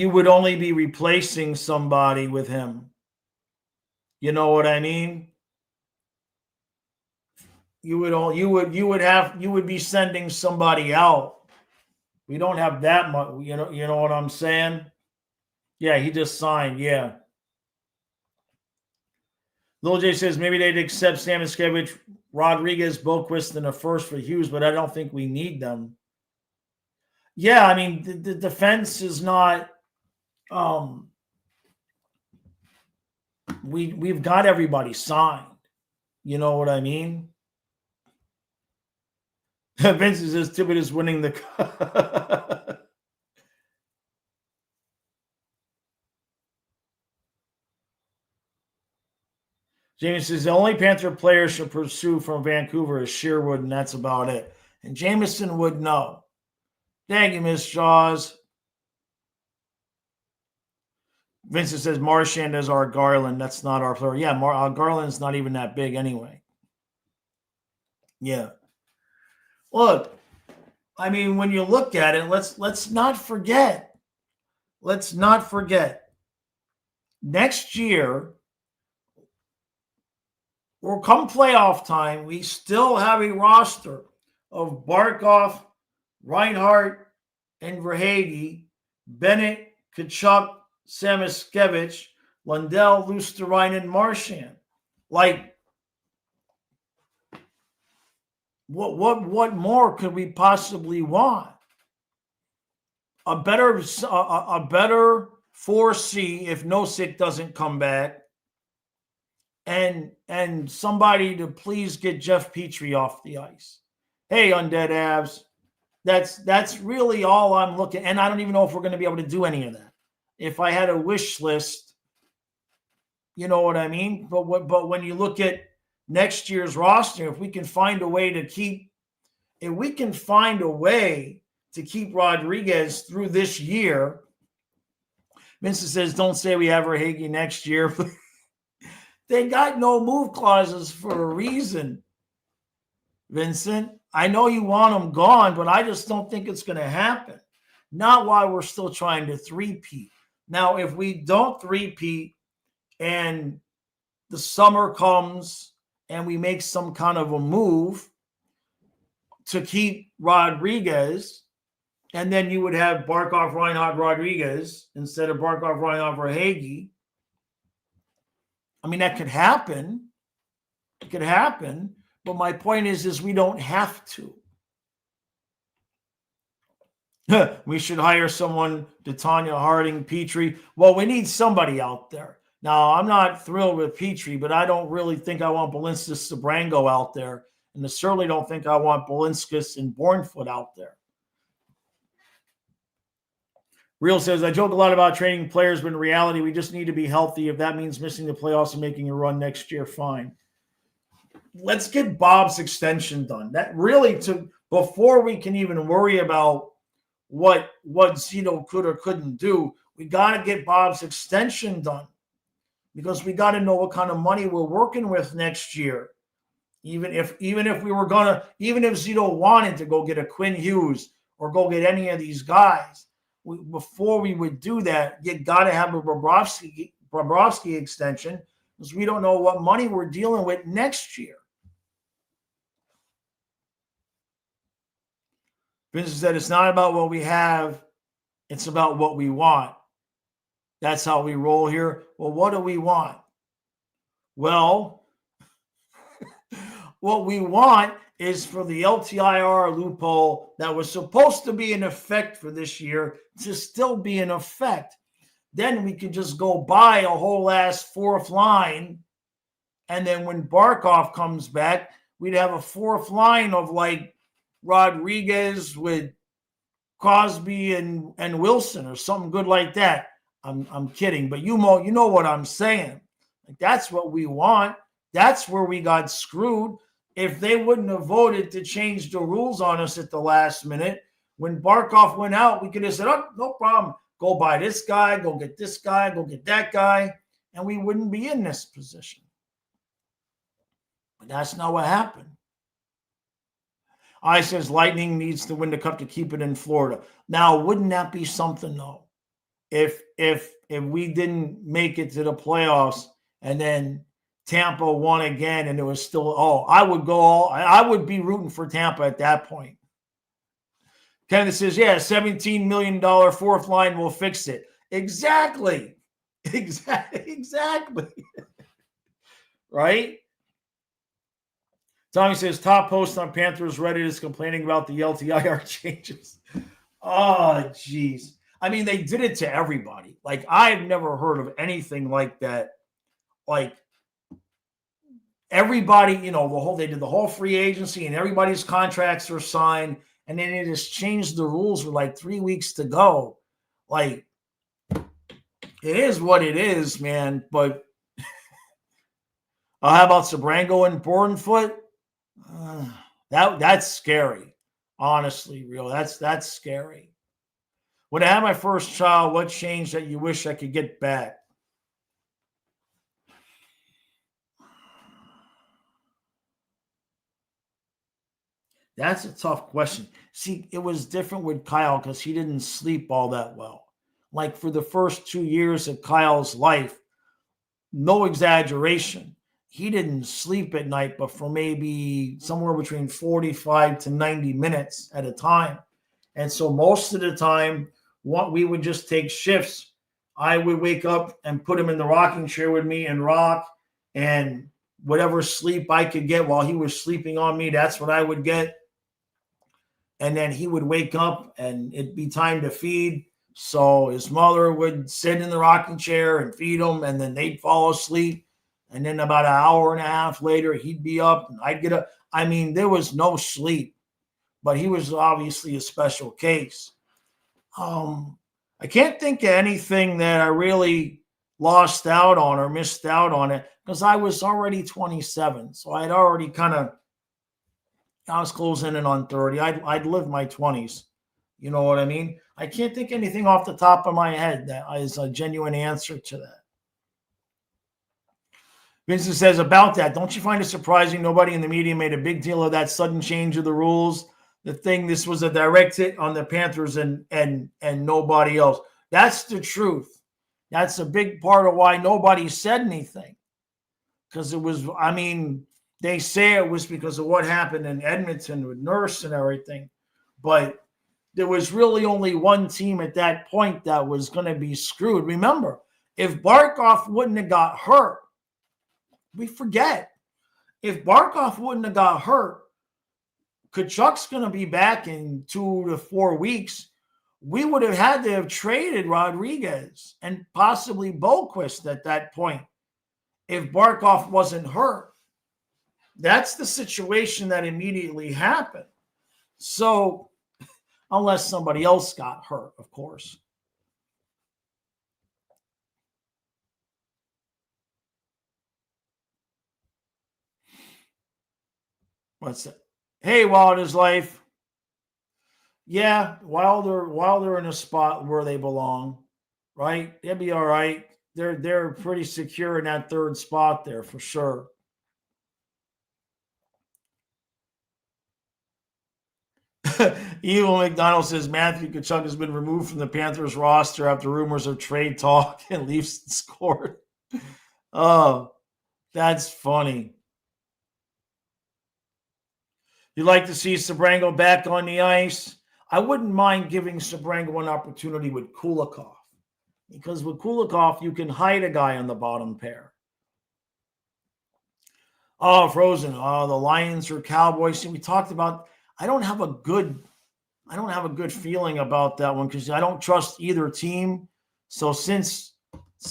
S1: would only be replacing somebody with him. You know what I mean? You would be sending somebody out. We don't have that much, you know what I'm saying? Yeah, he just signed, yeah. Lil J says maybe they'd accept Sam Miskevich, Rodriguez, Boquist, and a first for Hughes, but I don't think we need them. Yeah, I mean, the defense is not we've got everybody signed. You know what I mean? Vince says Tibbet is winning the James says the only Panther player should pursue from Vancouver is Sherwood, and that's about it. And Jameson would know. Thank you, Miss Jaws. Vincent says Marchand is our Garland. That's not our player. Yeah, Garland's not even that big anyway. Yeah. Look, I mean, when you look at it, let's not forget. Let's not forget. Next year, or come playoff time, we still have a roster of Barkov, Reinhart, and Verhaeghe, Bennett, Tkachuk, Samoskevich, Lundell, Luostarinen, Marchand. Like, what more could we possibly want? A better 4C if Nosek doesn't come back. And somebody to please get Jeff Petrie off the ice. Hey, Undead Abs. That's really all I'm looking. And I don't even know if we're going to be able to do any of that. If I had a wish list, you know what I mean? But when you look at next year's roster, if we can find a way to keep Rodriguez through this year. Vincent says, don't say we have Verhaeghe next year. They got no move clauses for a reason, Vincent. I know you want them gone, but I just don't think it's going to happen. Not while we're still trying to three-peat. Now, if we don't three-peat and the summer comes and we make some kind of a move to keep Rodriguez, and then you would have Barkov, Reinhart, Rodriguez instead of Barkov, Reinhart, Verhaeghe. I mean, that could happen. It could happen. But my point is we don't have to. We should hire someone to Tanya Harding, Petrie. Well, we need somebody out there. Now, I'm not thrilled with Petrie, but I don't really think I want Balinskis Sabrango out there. And I certainly don't think I want Balinskis and Bornfoot out there. Real says, I joke a lot about training players, but in reality, we just need to be healthy. If that means missing the playoffs and making a run next year, fine. Let's get Bob's extension done. That really, before we can even worry about what Zito could or couldn't do, we got to get Bob's extension done, because we got to know what kind of money we're working with next year. Even if Zito wanted to go get a Quinn Hughes or go get any of these guys, before we would do that, you got to have a Bobrovsky extension, because we don't know what money we're dealing with next year. Vince said it's not about what we have, it's about what we want. That's how we roll here. Well, what do we want? Well, what we want is for the LTIR loophole that was supposed to be in effect for this year to still be in effect. Then we could just go buy a whole ass fourth line. And then when Barkov comes back, we'd have a fourth line of like Rodriguez with Crosby and Wilson or something good like that. I'm kidding, but you know what I'm saying. Like, that's what we want. That's where we got screwed. If they wouldn't have voted to change the rules on us at the last minute, when Barkov went out, we could have said, oh, no problem. Go buy this guy, go get this guy, go get that guy, and we wouldn't be in this position. But that's not what happened. I says Lightning needs to win the cup to keep it in Florida. Now, wouldn't that be something, though? If we didn't make it to the playoffs and then Tampa won again and it was still, I would be rooting for Tampa at that point. Kenneth says, yeah, $17 million fourth line will fix it. Exactly. Right? Tommy says, top post on Panthers Reddit is complaining about the LTIR changes. Oh, geez. I mean, they did it to everybody. Like, I've never heard of anything like that. Like, everybody, they did the whole free agency and everybody's contracts were signed, and then they just changed the rules with like 3 weeks to go. Like, it is what it is, man. But how about Sabrango and Bornfoot? That's scary. Honestly, real. That's scary. When I had my first child, what changed that you wish I could get back? That's a tough question. See, it was different with Kyle because he didn't sleep all that well. Like, for the first 2 years of Kyle's life, no exaggeration, he didn't sleep at night, but for maybe somewhere between 45 to 90 minutes at a time. And so most of the time, we would just take shifts. I would wake up and put him in the rocking chair with me and rock, and whatever sleep I could get while he was sleeping on me, that's what I would get. And then he would wake up and it'd be time to feed. So his mother would sit in the rocking chair and feed him, and then they'd fall asleep. And then about an hour and a half later, he'd be up and I'd get up. I mean, there was no sleep, but he was obviously a special case. I can't think of anything that I really lost out on or missed out on it, because I was already 27. So I'd already I was closing in on 30. I'd lived my 20s. You know what I mean? I can't think anything off the top of my head that is a genuine answer to that. Vincent says, about that, don't you find it surprising nobody in the media made a big deal of that sudden change of the rules? This was a direct hit on the Panthers and nobody else. That's the truth. That's a big part of why nobody said anything. Because they say it was because of what happened in Edmonton with Nurse and everything. But there was really only one team at that point that was going to be screwed. Remember, if Barkov wouldn't have got hurt, we forget. If Barkov wouldn't have got hurt, Kachuk's going to be back in 2 to 4 weeks. we would have had to have traded Rodriguez and possibly Boquist at that point if Barkov wasn't hurt. That's the situation that immediately happened. So, unless somebody else got hurt, of course. What's that? Hey, Wilder's Life. Yeah, Wilder in a spot where they belong, right? They'll be all right. They're pretty secure in that third spot there for sure. Evil McDonald says Matthew Tkachuk has been removed from the Panthers roster after rumors of trade talk and Leafs scored. Oh, that's funny. You'd like to see Sebrango back on the ice? I wouldn't mind giving Sebrango an opportunity with Kulikov, because with Kulikov, you can hide a guy on the bottom pair. Oh, Frozen. Oh, the Lions or Cowboys. See, we talked about. I don't have a good feeling about that one because I don't trust either team. So since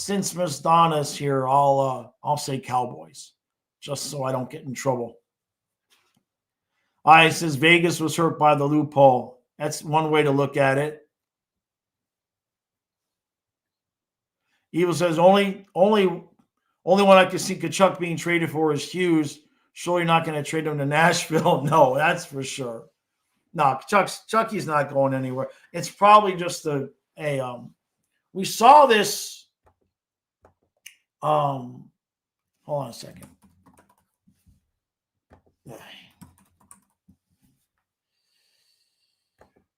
S1: Miss Donna's here, I'll say Cowboys, just so I don't get in trouble. It says Vegas was hurt by the loophole. That's one way to look at it. Evil says only one I can see Tkachuk being traded for is Hughes. Surely not going to trade him to Nashville. No, that's for sure. No, Chucky's not going anywhere. It's probably just we saw this. Hold on a second.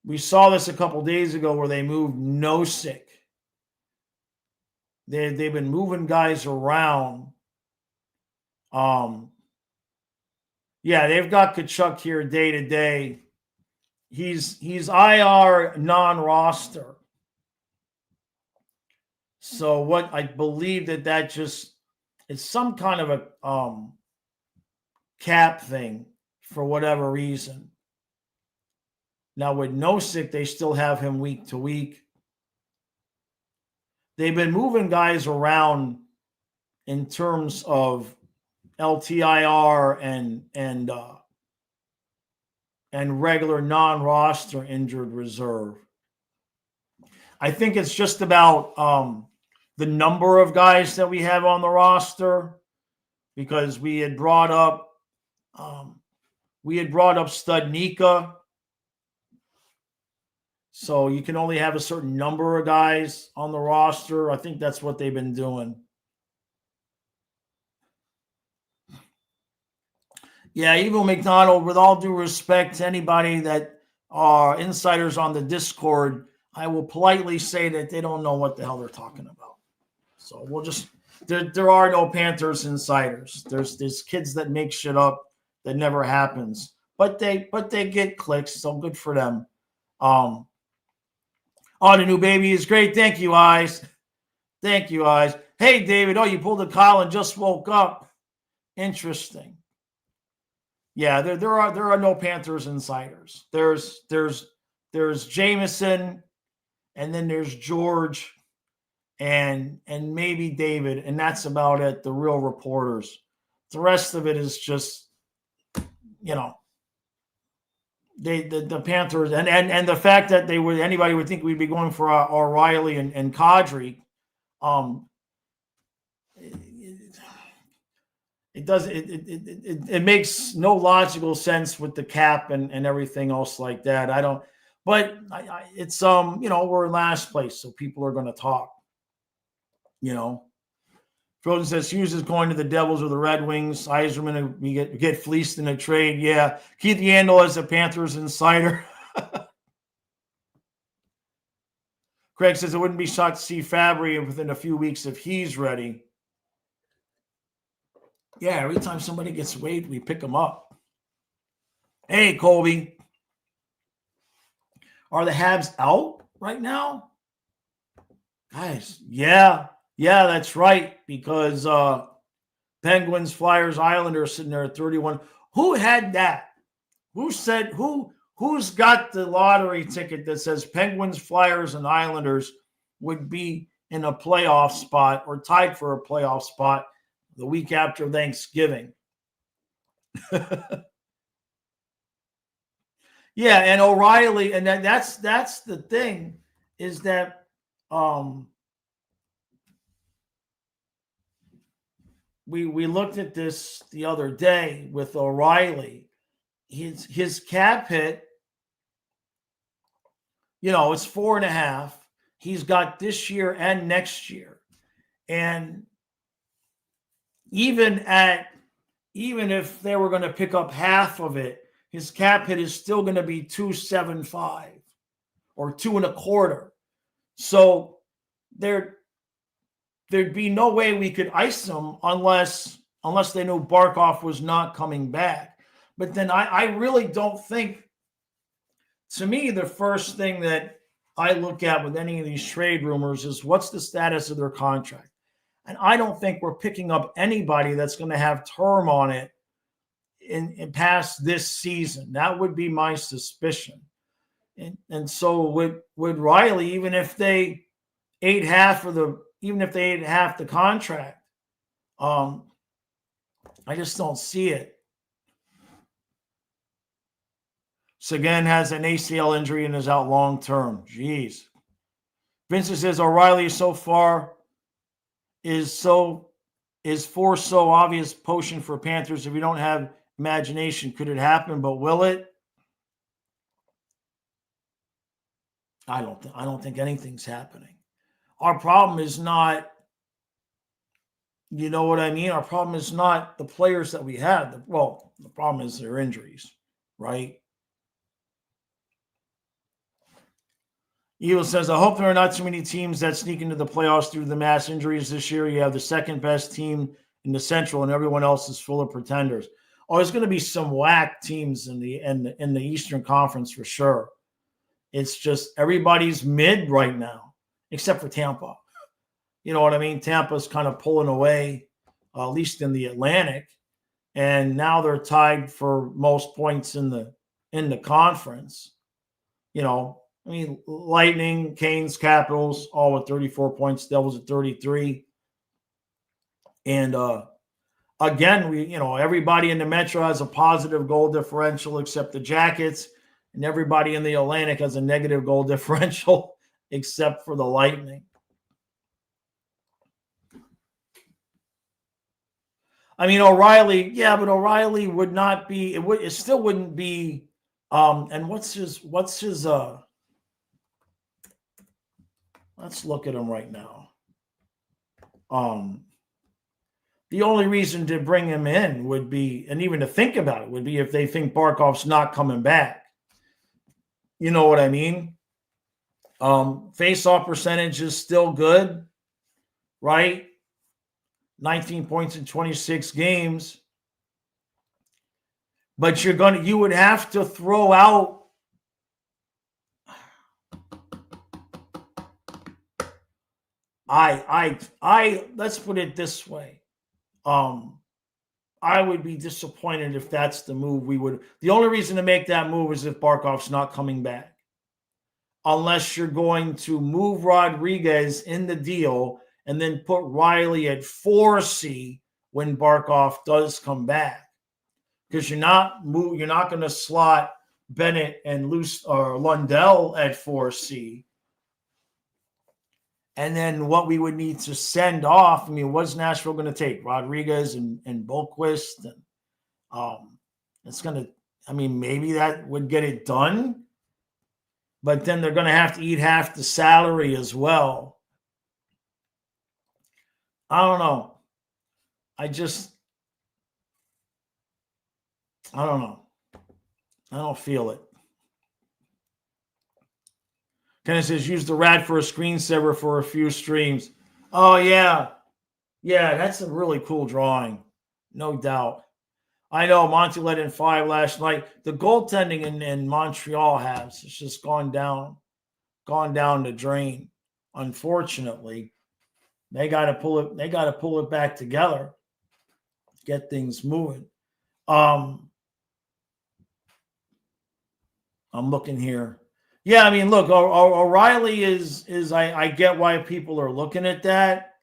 S1: We saw this a couple days ago where they moved Nosek. They've been moving guys around. Yeah, they've got Tkachuk here day to day. He's IR non-roster. So what I believe that just it's some kind of a cap thing for whatever reason. Now with Nosek, they still have him week to week. They've been moving guys around in terms of LTIR and regular non-roster injured reserve. I think it's just about the number of guys that we have on the roster, because we had brought up Studnicka. So you can only have a certain number of guys on the roster. I think that's what they've been doing. Yeah, Evil McDonald, with all due respect to anybody that are insiders on the Discord, I will politely say that they don't know what the hell they're talking about. So we'll just there are no Panthers insiders. There's kids that make shit up that never happens. But they get clicks, so good for them. The new baby is great. Thank you, Eyes. Thank you, Eyes. Hey, David. Oh, you pulled a call and just woke up. Interesting. Yeah, there are no Panthers insiders. There's Jameson, and then there's George, and maybe David, and that's about it. The real reporters. The rest of it is just, the Panthers, and the fact that anybody would think we'd be going for O'Reilly and Kadri. It makes no logical sense with the cap and everything else like that. It's we're in last place, so people are going to talk. Frozen says Hughes is going to the Devils or the Red Wings. Yzerman, we get fleeced in a trade. Yeah, Keith Yandel as a Panthers insider. Craig says it wouldn't be shocked to see Fabry within a few weeks if he's ready. Yeah, every time somebody gets waived, we pick them up. Hey, Colby. Are the Habs out right now? Guys, yeah, that's right. Because Penguins, Flyers, Islanders sitting there at 31. Who had that? Who who's got the lottery ticket that says Penguins, Flyers, and Islanders would be in a playoff spot or tied for a playoff spot the week after Thanksgiving? Yeah, and O'Reilly, and that's the thing, is that we looked at this the other day with O'Reilly. His cap hit, it's 4.5. He's got this year and next year. And even if they were going to pick up half of it, his cap hit is still going to be 2.75 or 2.25. So there'd be no way we could ice him unless they knew Barkov was not coming back. But then I really don't think, to me, the first thing that I look at with any of these trade rumors is what's the status of their contract. And I don't think we're picking up anybody that's going to have term on it in past this season. That would be my suspicion. And so with Riley, even if they ate half the contract, I just don't see it. Sagan has an ACL injury and is out long term. Jeez. Vincent says O'Reilly so far is so obvious potion for Panthers. If you don't have imagination, could it happen? But will it? I don't think anything's happening. Our problem is not, you know what I mean? Our problem is not the players that we have. The problem is their injuries, right? Evil says, I hope there are not too many teams that sneak into the playoffs due to the mass injuries this year. You have the second best team in the Central, and everyone else is full of pretenders. Oh, there's going to be some whack teams in the Eastern Conference for sure. It's just everybody's mid right now, except for Tampa. You know what I mean? Tampa's kind of pulling away, at least in the Atlantic, and now they're tied for most points in the conference. Lightning, Canes, Capitals, all with 34 points. Devils at 33. And again, everybody in the Metro has a positive goal differential except the Jackets, and everybody in the Atlantic has a negative goal differential except for the Lightning. O'Reilly, yeah, but O'Reilly would not be. It still wouldn't be. And what's his? Let's look at him right now. The only reason to bring him in would be, and even to think about it, would be if they think Barkov's not coming back. You know what I mean? Face-off percentage is still good, right? 19 points in 26 games. But you would have to throw out let's put it this way. I would be disappointed if that's the move the only reason to make that move is if Barkov's not coming back. Unless you're going to move Rodriguez in the deal and then put Riley at 4C when Barkov does come back. Because you're not going to slot Bennett and Lundell at 4C. And then what we would need to send off, what's Nashville going to take? Rodriguez and Boqvist. And it's going to, maybe that would get it done. But then they're going to have to eat half the salary as well. I don't know. I don't know. I don't feel it. Kenneth says, use the rat for a screensaver for a few streams. Oh, yeah. Yeah, that's a really cool drawing. No doubt. I know Monty let in 5 last night. The goaltending in Montreal it's just gone down the drain. Unfortunately, they got to pull it back together, get things moving. I'm looking here. Yeah, I mean, look, O'Reilly is I get why people are looking at that.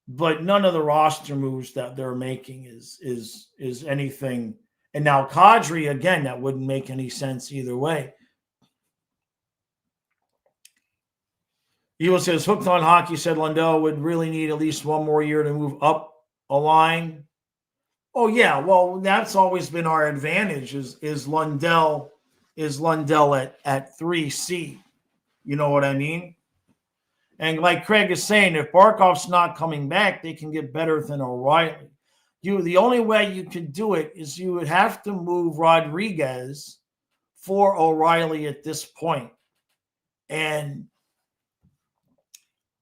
S1: But none of the roster moves that they're making is anything. And now Kadri, again, that wouldn't make any sense either way. Eagle says, Hooked on Hockey said Lundell would really need at least one more year to move up a line. Oh, yeah. Well, that's always been our advantage is Lundell at 3C. You know what I mean? And like Craig is saying, if Barkov's not coming back, they can get better than O'Reilly. The only way you could do it is you would have to move Rodriguez for O'Reilly at this point. And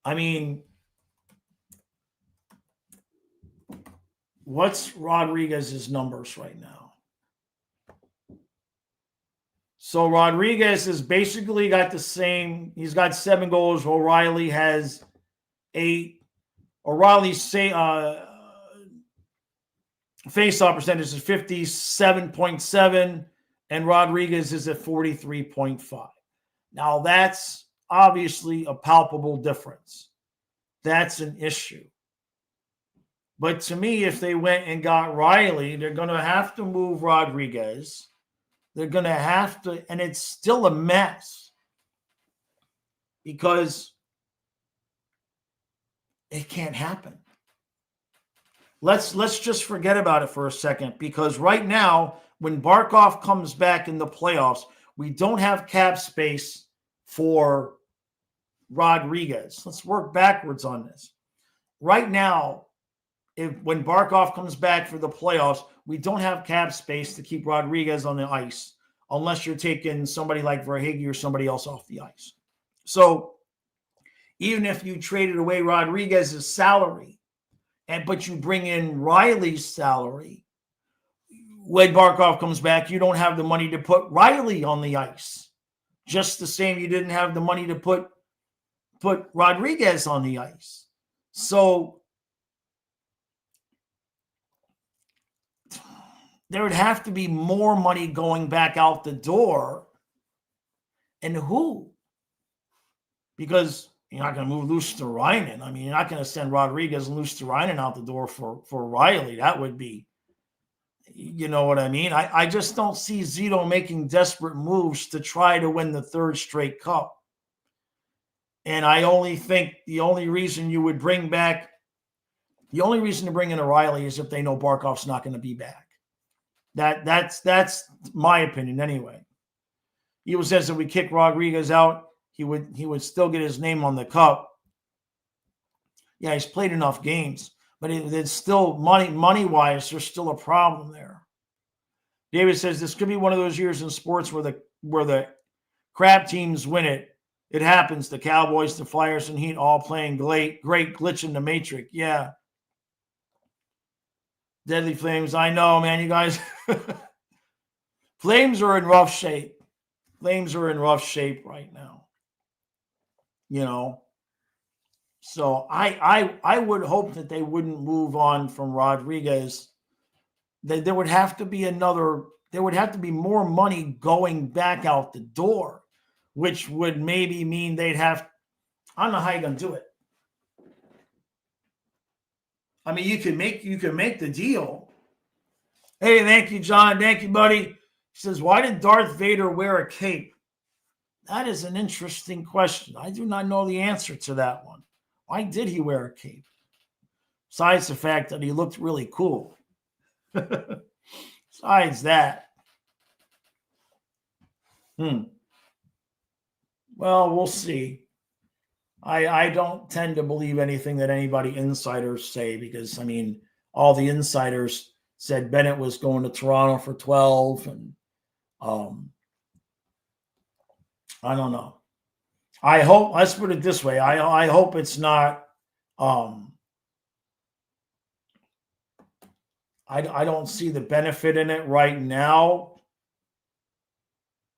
S1: I mean, what's Rodriguez's numbers right now? So Rodriguez has basically got the same. He's got 7 goals. O'Reilly has 8. O'Reilly's face-off percentage is 57.7, and Rodriguez is at 43.5. Now, that's obviously a palpable difference. That's an issue. But to me, if they went and got Riley, they're going to have to move Rodriguez. They're going to have to, and it's still a mess because it can't happen. Let's just forget about it for a second, because right now, when Barkov comes back in the playoffs, we don't have cap space for Rodriguez. Let's work backwards on this. Right now, when Barkov comes back for the playoffs, we don't have cap space to keep Rodriguez on the ice unless you're taking somebody like Verhaeghe or somebody else off the ice. So even if you traded away Rodriguez's salary, but you bring in Riley's salary, when Barkov comes back, you don't have the money to put Riley on the ice. Just the same, you didn't have the money to put Rodriguez on the ice. So there would have to be more money going back out the door. And who? Because you're not going to move Luosterainen. I mean, you're not going to send Rodriguez and Luosterainen out the door for Riley. That would be, you know what I mean? I just don't see Zito making desperate moves to try to win the 3rd straight cup. And I only think the only reason to bring in O'Reilly is if they know Barkov's not going to be back. That's my opinion anyway. He says if we kick Rodriguez out, he would still get his name on the cup. Yeah, he's played enough games, but it's still money-wise, there's still a problem there. David says this could be one of those years in sports where the crap teams win it. It happens. The Cowboys, the Flyers, and Heat all playing great glitch in the matrix. Yeah. Deadly Flames. I know, man. You guys. Flames are in rough shape. Flames are in rough shape right now. You know. So I would hope that they wouldn't move on from Rodriguez. There would have to be more money going back out the door, which would maybe mean they'd have, I don't know how you're going to do it. I mean, you can make the deal. Hey, thank you, John. Thank you, buddy. He says, why did Darth Vader wear a cape? That is an interesting question. I do not know the answer to that one. Why did he wear a cape? Besides the fact that he looked really cool. Besides that. Well, we'll see. I don't tend to believe anything that anybody insiders say because, I mean, all the insiders said Bennett was going to Toronto for 12. And I don't know. I hope, let's put it this way. I hope it's not, I don't see the benefit in it right now.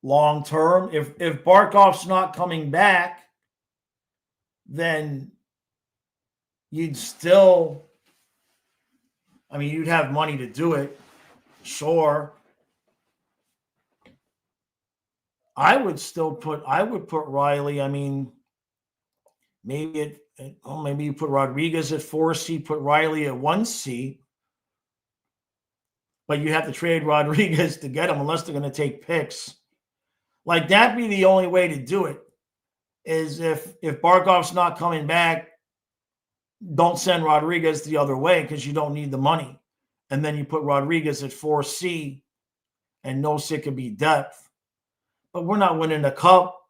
S1: Long term, if Barkov's not coming back, then you'd still, I mean, you'd have money to do it, sure. I would put Riley. I mean, maybe maybe you put Rodriguez at 4C, put Riley at 1C, but you have to trade Rodriguez to get him unless they're going to take picks. Like, that'd be the only way to do it, is if Barkov's not coming back, don't send Rodriguez the other way because you don't need the money. And then you put Rodriguez at 4C and no sick could be depth. But we're not winning the cup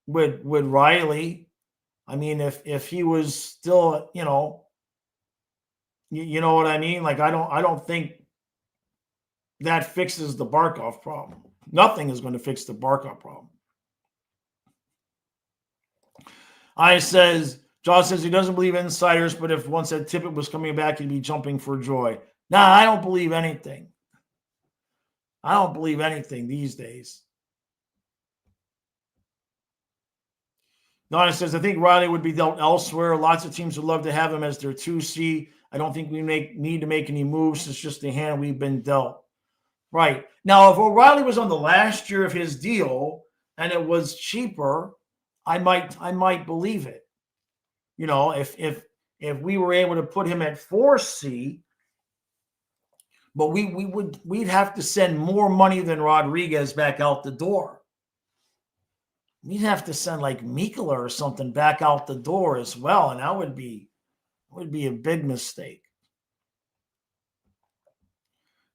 S1: with Riley. I mean, if he was still, you know what I mean? Like, I don't think that fixes the Barkov problem. Nothing is going to fix the Barkov problem. Josh says he doesn't believe insiders, but if once that Tippett was coming back, he'd be jumping for joy. Nah, I don't believe anything. I don't believe anything these days. Donna says, I think Riley would be dealt elsewhere. Lots of teams would love to have him as their 2C. I don't think we need to make any moves. It's just the hand we've been dealt. Right. Now, if O'Reilly was on the last year of his deal and it was cheaper, I might believe it. You know, if we were able to put him at 4C, but we'd have to send more money than Rodriguez back out the door. We'd have to send like Mikula or something back out the door as well, and that would be a big mistake.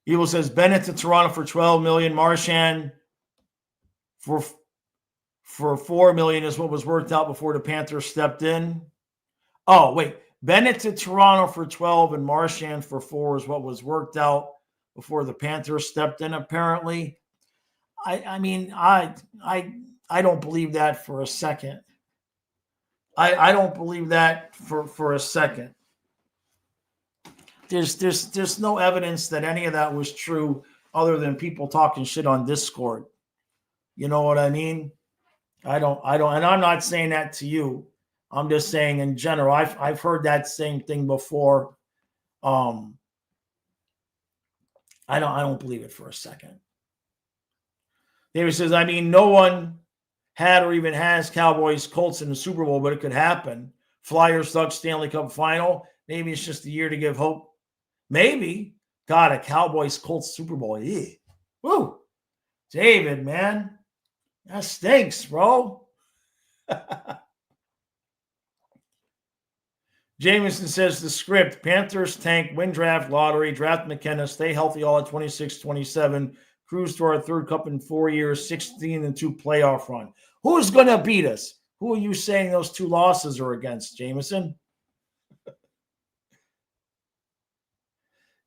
S1: Evil says Bennett to Toronto for $12 million, Marchand for $4 million is what was worked out before the Panthers stepped in. Oh, wait. Bennett to Toronto for 12 and Marchand for 4 is what was worked out before the Panthers stepped in, apparently. I mean, I don't believe that for a second. I don't believe that for a second. There's no evidence that any of that was true other than people talking shit on Discord. You know what I mean? I don't, and I'm not saying that to you. I'm just saying in general. I've heard that same thing before. I don't believe it for a second. David says, I mean, no one had or even has Cowboys Colts in the Super Bowl, but it could happen. Flyers Ducks Stanley Cup final. Maybe it's just a year to give hope. Maybe. God, a Cowboys Colts Super Bowl. Yeah. Woo. David, man. That stinks, bro. Jameson says the script: Panthers tank, win draft lottery, draft McKenna, stay healthy all at 26-27, cruise to our third cup in 4 years, 16-2 playoff run. Who's going to beat us? Who are you saying those 2 losses are against, Jameson?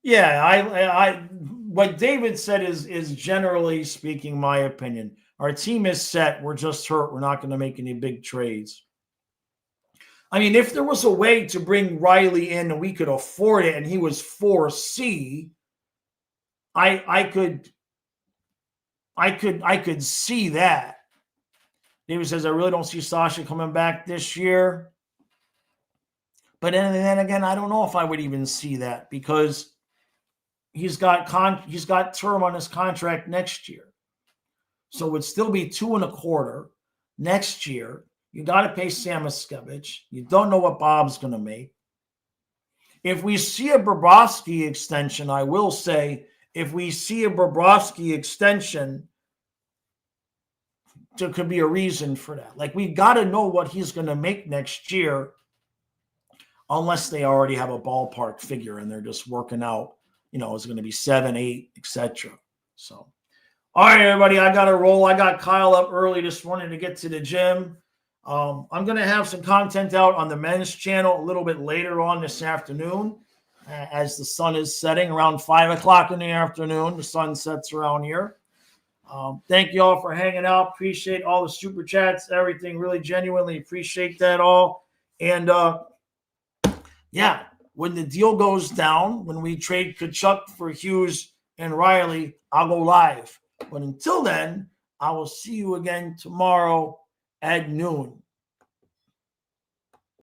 S1: Yeah, I what David said is generally speaking my opinion. Our team is set. We're just hurt. We're not going to make any big trades. I mean, if there was a way to bring Riley in and we could afford it and he was 4C, I could see that. David says, I really don't see Sasha coming back this year. But then again, I don't know if I would even see that because he's got term on his contract next year. So it would still be 2.25 next year. You got to pay Samoskevich. You don't know what Bob's going to make. If we see a Bobrovsky extension, I will say, if we see a Bobrovsky extension, there could be a reason for that. Like, we got to know what he's going to make next year, unless they already have a ballpark figure and they're just working out, it's going to be 7, 8, etc. So, all right, everybody, I got to roll. I got Kyle up early this morning to get to the gym. I'm going to have some content out on the men's channel a little bit later on this afternoon as the sun is setting around 5 o'clock in the afternoon. The sun sets around here. Thank you all for hanging out. Appreciate all the super chats, everything. Really genuinely appreciate that all. And yeah, when the deal goes down, when we trade Tkachuk for Hughes and Riley, I'll go live. But until then, I will see you again tomorrow at noon.